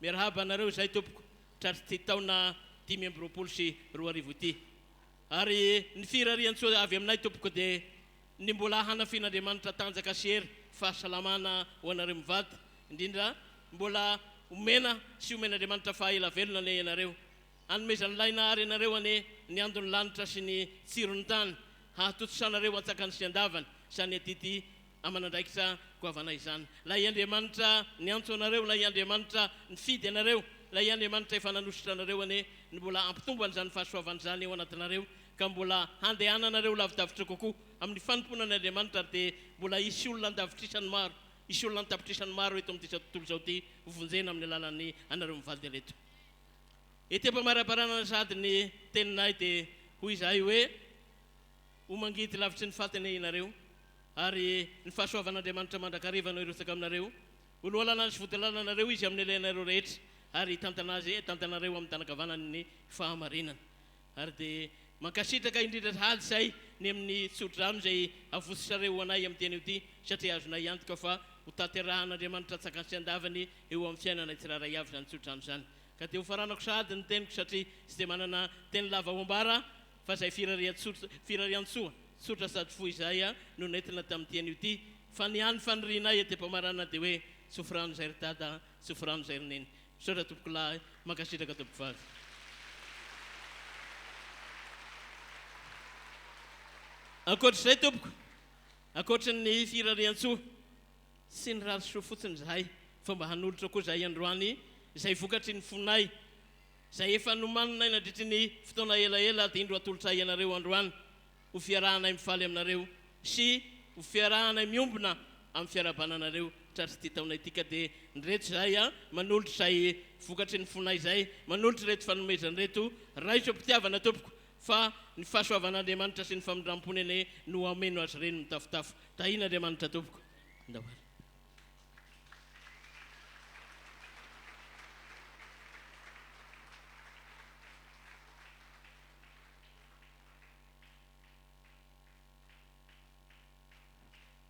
miarahaba anareo zay tompoko tratry ty taona 524 ity ary ny firarian-tsoa avy aminay tompoko dia ny mbola hanafian'Andriamanitra tanjaka sy hery fahasalamana ho anareo mivady indrindra mbola omena sy omen'Andriamanitra fahaela velona ane ianareo anomezany laina ary ianareo ane ny andony lanitra sy ny tsirony tany hahatotosanareo antsakany sy andavany sany atity amanandraikitra goavana izany lay Andriamanitra ny antso anareo lay Andriamanitra ny fidy anareo lay Andriamanitra efa nanositra anareo ane ny mbola ampitombany zany fahasoavany zany eo anatinareo ka mbola handehananareo lavidavitra kokoa amin'ny fanomponan'Andriamanitra dia mbola isy olona andavitrisany maro isy olona nitapitrisany maro eto amin'ity tontolo zao ty hovonjena amin'ny alalan'ny anareo mivaly reto etepamaraparana sady ny teninay dia hoy izay hoe ho mangity lavitry ny fatiny inareo ary ny fahasoavan'Andriamanitra mandrakarivanao irosaka aminareo oloalanany sy vodalananareo izy amin'ny ilainareo rehetra ary tantanareo amin'ny tanakavanany ny fahamarinana ary dia mankasitraka indrindra haly izay ny amin'ny tsodrano izay avosisareo anay amin'ny teny io ity satria azonay antoka fa ho taterahan'Andriamanitra tsakany sy andavany eo amin'ny fiainana tsiraray avy zany tsodrano zany ka dia ho faranako sady ny teniko satria sy dia manana teny lava ho ambara fa izay firarian-tsoa tsotra sady fo izay no nentina tamin'ny teny io ity fa ny any fanirinay etepamaranana dia hoe sofrano zay ry dada sofrano zay ry neny misaotra tompoko lahy mankasitraka tompoko vavy ankoatr'izay tompoko ankoatra ny firarian-tsoa sy ny rarisoa fotsiny zahay fa mba hanolotra koa zahay androany izay vokatry ny fonay izay efa nomaninay nandritry ny fotoana elaela dia indro atolotra ianareo androany ho fiarahanay mifaly aminareo sy ho fiarahanay miombona amin'ny fiarabananareo tratry ty taonay tika dia nyreto zay manolotra izay vokatry ny fonay izay manolotra reto fanomezany reto raiso mpitiavana tompoko fa ny fahasoavan'Andriamanitra sy ny famindram-pony ane no ameno azy reny mitafotafo tahina Andriamanitra tompoko ndawary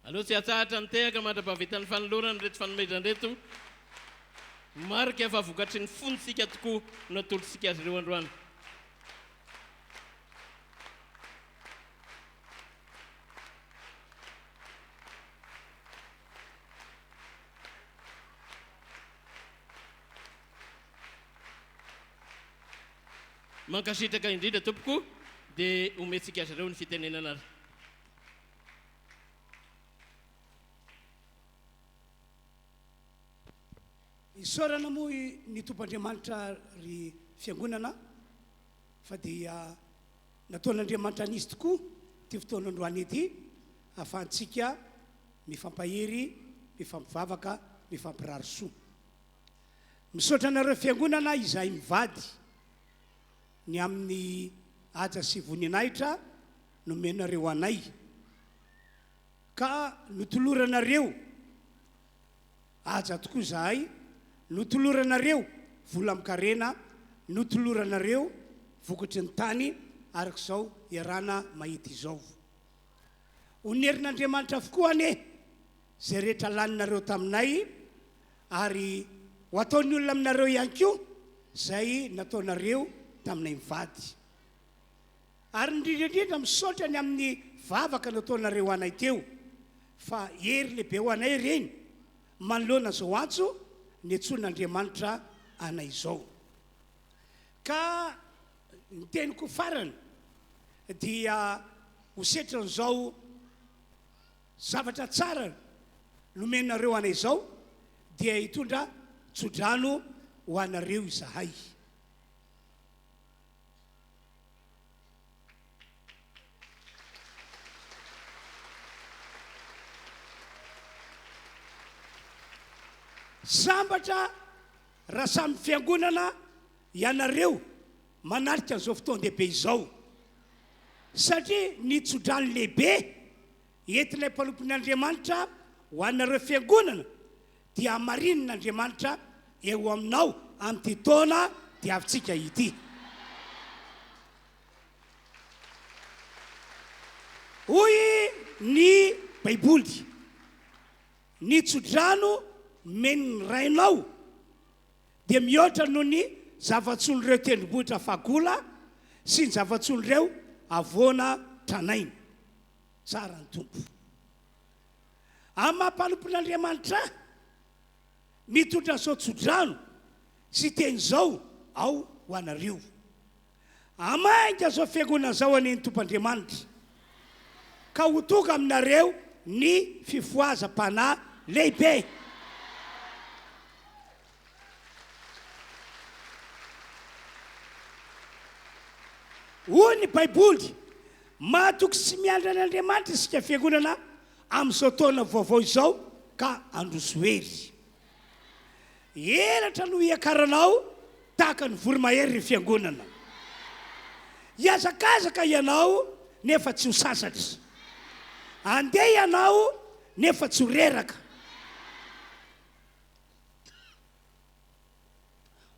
aloha tsy hatsahatra nitehaka mandrapahavitan'ny fanolorany reto fanomezany reto marika fa vokatry ny fontsika tokoa no atolotsika azy ireo androany mankasitraka indrindra tompoko dia ometsika azy ireo ny fitenenana ary isorana moa ny tompandriamanitra ry fiangonana fa dia nataon'Andriamanitra nisy tokoa ty fotoana androany ity ahafahantsika mifampahery mifampivavaka mifampirarisoa misaotra anareo fiangonana izay mivady ny amin'ny aja sy voninahitra nomenareo anay ka notoloranareo aja tokoa zahay notoloranareo vola mikarena notoloranareo vokatry ny tany arak'izao iarana mahita izao onerin'Andriamanitra avokoa ane zay rehetra laninareo taminay ary ho ataon'ny olona aminareo ihany koa zay nataonareo taminay mivady ary indrindrandrindra misaotra ny amin'ny vavaka nataonareo anay teo fa hery lehibe ho anay reny manoloana zao antso ny antson'Andriamanitra anay izao ka ny teniko farany dia hosetra n'izao zavatra tsara nomenareo anay izao dia hitondra tsodrano ho anareo izahay sambatra raha samy fiangonana ianareo manarika an'izao fotoan-dehibe izao satria ny tsodrano lehibe entinay mpanompon'Andriamanitra ho anareo fiangonana dia hamarinan'Andriamanitra eo aminao amin'ity taona dia avintsika ity hoy ny baiboly ny tsodrano meniny rainao dia mihoatra noho ny zava-tson'ireo tendrombohitra fagola sy ny zava-tson'ireo avoana tranainy tsara ny tompo amin'ny mampanompon'Andriamanitra mitondra zao tsodrano sy teny zao ao ho anareo amainga zao fiangonana zao aneny tompandriamanitra ka ho toka aminareo ny fifoazam-panahy lehibe hoy ny baiboly mahatoky sy miandra an'Andriamanitra isika fiangonana amin'izao taona vaovao izao ka androso hery elatra no hiakaranao tahaka ny voromahery ry fiangonana. Iazakazaka ianao nefa tsy ho sasatra, andeha ianao nefa tsy ho reraka.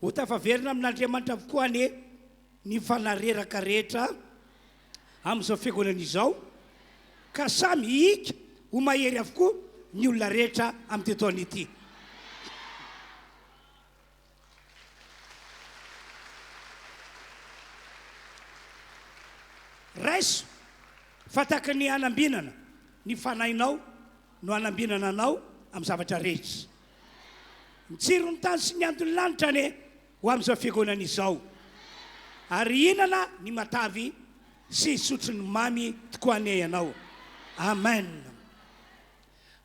Ho tafaverina amin'Andriamanitra avokoa ny fanareraka rehetra amin'izao fiangonana izao, ka samy hika ho mahery avokoa ny olona rehetra amin'ny taona ity. Raiso fataka ny anambinana, ny fanahinao no anambinana anao amin'ny zavatra rehetra. Mitsiro ny tany sy ny andony lanitra ho amin'izao fiangonana izao, ary inana ny matavy sy sotro ny mamy tokoa ny ianao. Amen.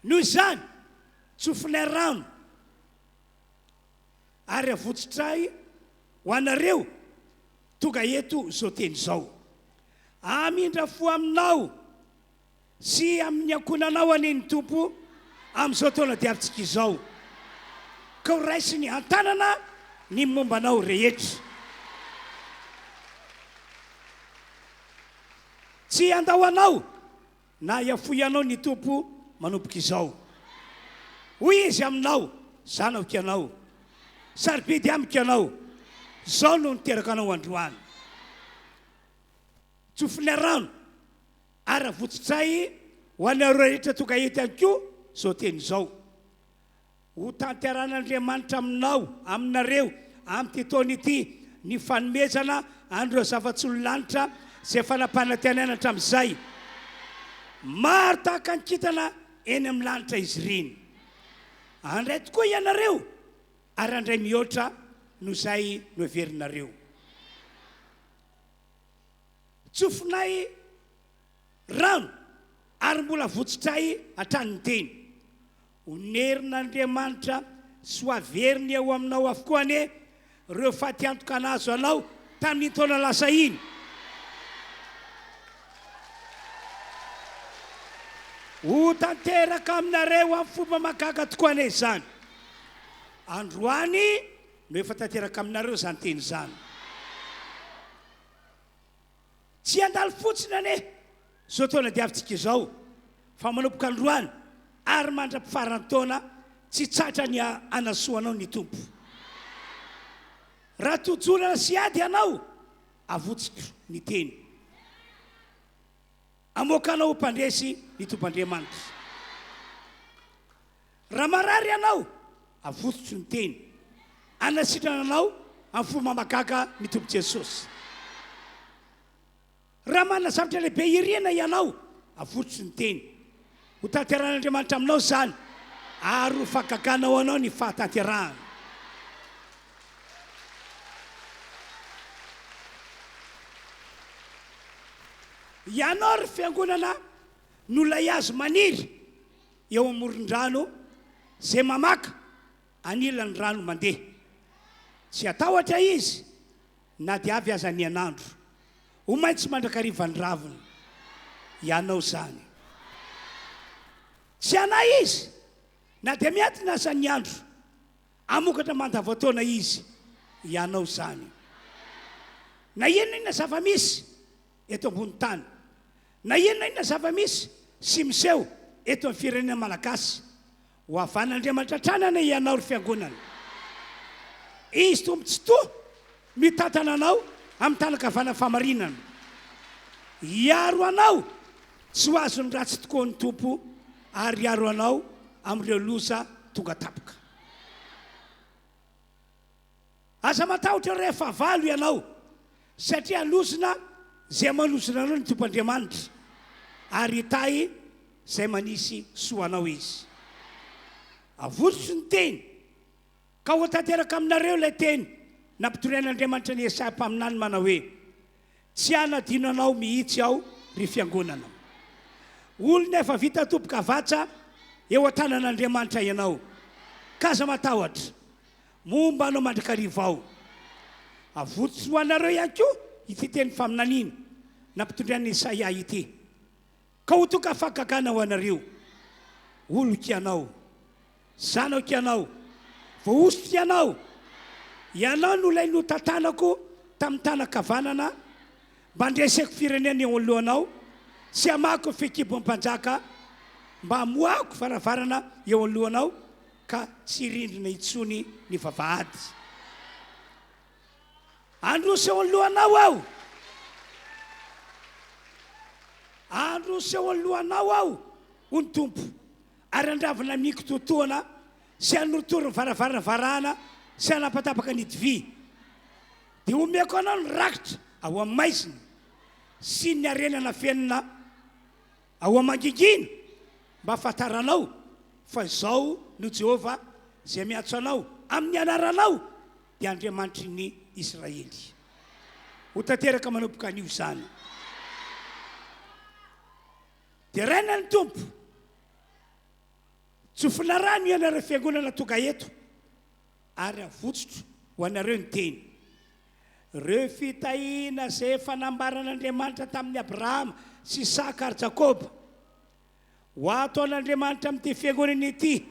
Noho izany tsofinay rano ary avotsitray ho anareo tonga eto zao teny izao. Amindra fo aminao sy amin'ny ankonanao aneny tompo amin'izao taona diavintsika izao, ka ho raisy ny antanana ny mombanao rehetra. Tsy andahoanao na iafoianao ny tompo manomboka izao. Hoy izy aminao, zanako ianao, sarobidy amiko ianao, zao no niteraka anao androany. Tsofinay rano ary avotsitray ho anareo rehetra tonga eto ihany koa zao teny izao. Ho tanteran'Andriamanitra aminareo amin'ny taona ity ny fanomezana andreo zava-tsolonlanitra zay fanapahana tianana hatramin'izay. Maro tahaka ny kintana eny amin'ny lanitra izy ireny. Andray tokoa ianareo ary andray mihoatra no izay no heverinareo. Tsofinay rano ary mbola votsitray hatrany teny. Onerin'Andriamanitra sy ho averiny eo aminao avokoa reo faty antoka anazo anao tamin'ny taona lasa iny. Ho tanteraka aminareo amin'ny fomba mahagaga tokoa izany. Androany no efa tanteraka aminareo zany teny izany. Tsy andalo fotsiny zao taona diavintsika izao, fa manomboka androany ary mandra-pifarany taona tsy tsatra ny anasoanao ny tompo. Raha tojolana sy ady ianao, avotsiko ny teny. Amoakanao ho mpandresy ny tompandriamanitra. Raha marary ianao, avotsiko ny teny. Anasitrana anao amin'ny fomba mahagaga ny tompo Jesosy. Raha manana zavatra lehibe irina ianao, avotsiko ny teny. Ho tanteran'Andriamanitra aminao zany ary ho fagaganao anao ny fahatanterahana. Ianao ry fiangonana no lay azo maniry eo amoron-drano zay mamaka anilan'ny rano mandeha. Tsy atahotra izy na dia avy aza ny anandro, ho maintsy mandrakariva ny raviny. Ianao zany. Tsy anay izy na dia miaty na aza ny andro, amokatra mandavataona izy. Ianao zany. Na inona zava-misy eto ambony tany, na inona zava-misy sy miseho eto amin'ny firenena malagasy, ho avan'Andriamanitra tranana ianao ry fiangonana. Izy tombotsy toa mitantana anao amin'ny tanakavana famarinana. Iaro anao tsy ho azony ratsy tokoa ny tompo, ary iaro anao amin'ireo loza tonga tapoka. Aza matahotra rehefa valo ianao, satria lozona zay manosona anao ny tompandriamanitra, ary tay zay manisy soanao izy. Avotsiko ny teny, ka ho tanteraka aminareo ilay teny nampitorean'Andriamanitra ny Esaya-paminany manao hoe: tsy anadino anao mihitsy aho ry fiangonana. Olona efa vita tompoka vatsa eo an-tanan'Andriamanitra ianao, ka aza matahotra, momba anao mandrakariva ao. Avotsiko ho anareo ihany koa ity teny faminaniana nampitondrian'ny Isaia ity, ka ho toka fagagana ho anareo. Oloko ianao, zanako ianao, voaositra ianao, ianao no ilay no tantanako tamin'ny tanakavanana mba andreseko firenena eo alohanao sy amako fekibom-panjaka mba amoako faravarana eo alohanao ka tsy rindrina itsony ny vavahady androso eo alohanao aho androso eo alohanao aho hony tompo ary andravina miko totoana sy anotorony varavarana varahana sy anapatapaka ny divy dia omeko anao ny rakitra ao amin'ny maizina sy ny arenana fenina ao amangingina mba fataranao fa izao no Jehova izay miatso anao amin'ny anaranao dia Andriamanitry ny Israely ho tanteraka manomboka an'io zany dia raina ny tompo tsofina rano ianareo fiangonana tonga eto ary avotsotro ho anareo ny teny reo fitahina izay efa nambaran'Andriamanitra tamin'ny Abrahama sy Isaka ary Jakoba ho ataon'Andriamanitra amin'ity fiangonana ity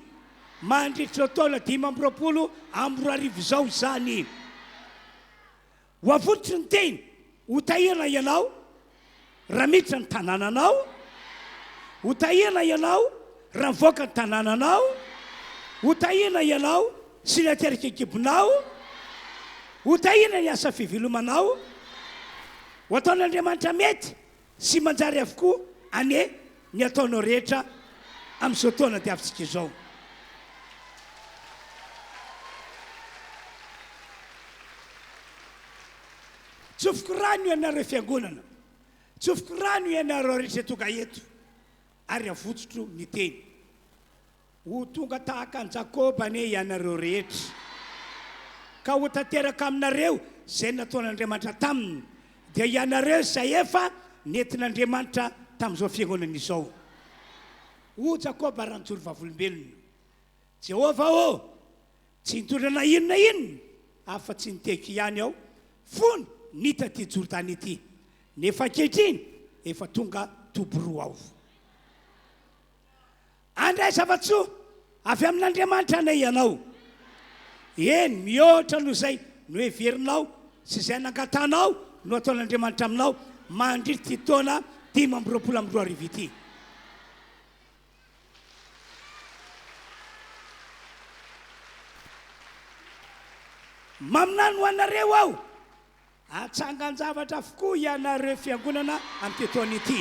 mandritra taona 520 izao izany ho avototry ny teny ho tahirana ianao raha miditra ny tanànanao ho tahirana ianao raha mivoaka ny tanànanao ho tahirana ianao sy ny aterika ekibonao ho tahirana ny asa fivelomanao ho ataon'Andriamanitra mety sy manjary avokoa ane ny ataonao rehetra amin'izao taona diavintsika izao tsofoko rano ianareo fiangonana tsofoko rano ianareo rehetra tonga eto ary avotsotro ny teny ho tonga tahaka ny Jakoba ane ianareo rehetra ka ho tanteraka aminareo izay nataon'Andriamanitra taminy dia ianareo izay efa nentin'Andriamanitra tamin'izao fiangonana izao ho Jakoba ranjoro vavolombelona Jehova tsy nitondrana inona afa-tsy niteko ihany aho fony nita ty Jordany ity nefa ankehitriny efa tonga toboroa aho andray zava-tsoa avy amin'Andriamanitra anay ianao eny mihoatra noho izay no heverinao sy izay nangatanao no ataon'Andriamanitra aminao mandritra ty taona 520 ity maminany ho anareo aho atsangan-javatra avokoa ianareo fiangonana amin'ity taona ity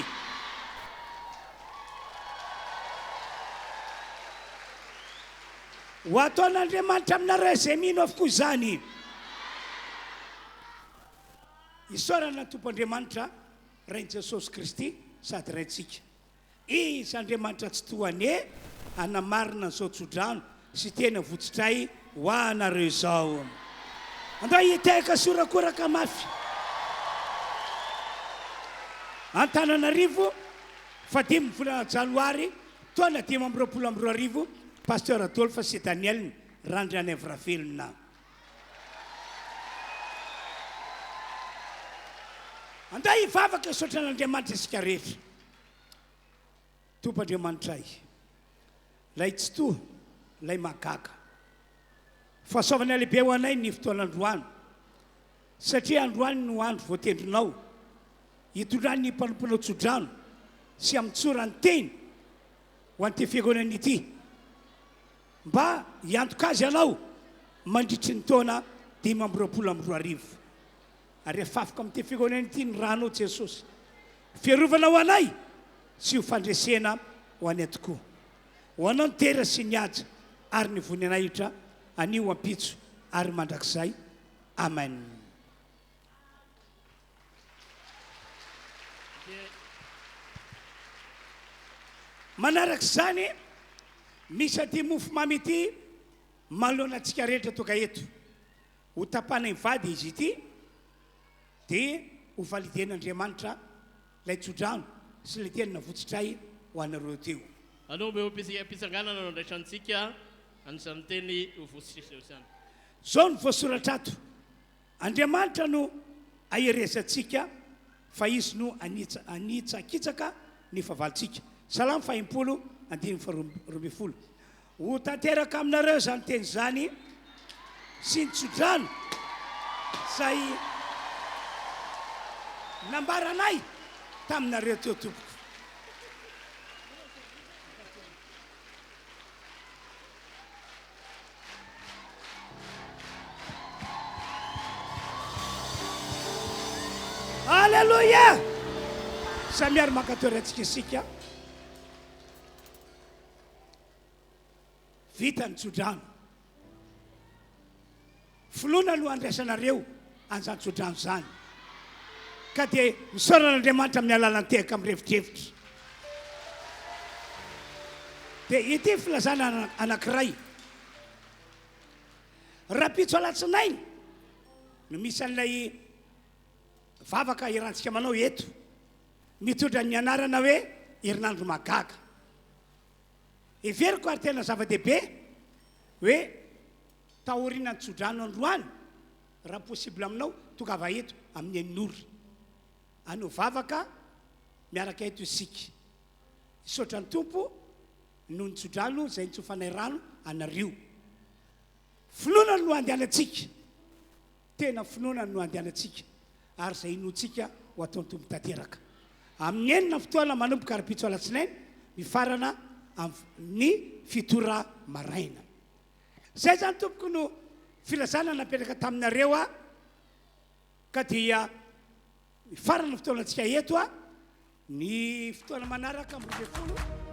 ho ataon'Andriamanitra aminareo izay mino avokoa izany isaorana ny tompoandriamanitra rain Jesosy Kristy sady raintsika izy Andriamanitra tsy toane anamarina izao tsodrano sy tena votsitray ho anareo izao andao hiteka sorakoraka mafy Antananarivo 5 volana janoary taona 522 pasteur Adolphe sy Daniel randry any Avravelona andao hivavaka sotran'Andriamanitra isika rehetra tompoandriamanitra ay lay tsy toa lay magaga fahasoavany lehibe ho anay ny fotoan'androany satria androany no andro voatendrinao hitondrany ny mpanomponao tsodrano sy amin'ntsora ny teny ho an'ity fiangonana ity mba hiantoka azy ianao mandritry ny taona 520 ary efa afaka amin'ity fiangonana ity ny ranao Jesosy fiarovana ho anay sy ho fandresena ho anay tokoa ho anao ny tera sy ny aja ary ny vony anahitra anio ampitso ary mandrakizay amen manarak'izany misy aty mofo mamy ity malona antsika rehetra toka eto ho tapana mivady izy ity dia ho validen'Andriamanitra lay tsodrano sy lay tena votsitray ho anareo teo anombe ho mpisanganana no andraisantsika anisan'ny teny ho votsitrisy izany zao ny voasoratrato Andriamanitra no aheresantsika fa izy no anitsakitsaka ny favalitsika salamo 512 ho tanteraka aminareo zany teny zany sy ny tsodrano zay nambaranay taminareo teo tompoko. Alleluia! Samiary makatoerantsika isika. Vita ny tsodrano. Filona no andraisanareo an'izany tsodrano zany. Ka dia misaoran'Andriamanitra amin'ny alalany tehaka amin'ny revitrevitra. Dia ity filazana anankiray. Rapitso alatsinainy no misy an'ilay vavaka irantsika manao eto, mitondra ny anarana hoe herinandro magaga. Everiko ary tena zava-dehibe hoe taoriana ny tsodrano androany raha possible aminao tongava eto amin'ny enin'ora. Anao vavaka miaraka eto isika. Isaotra ny tompo noho ny tsodrano izay nitsofanay rano anario. Finoana no andehanantsika. Tena finoana no andehanantsika. Ary izay inoantsika ho ataon'ny tompo tanteraka. Amin'ny enina fotoana manomboka rapitso alatsinainy mifarana amin'ny fitora maraina. Zay zany tompoko no filazana napetraka taminareo a, ka dia mifarana fotoanantsika eto a, ny fotoana manaraka 12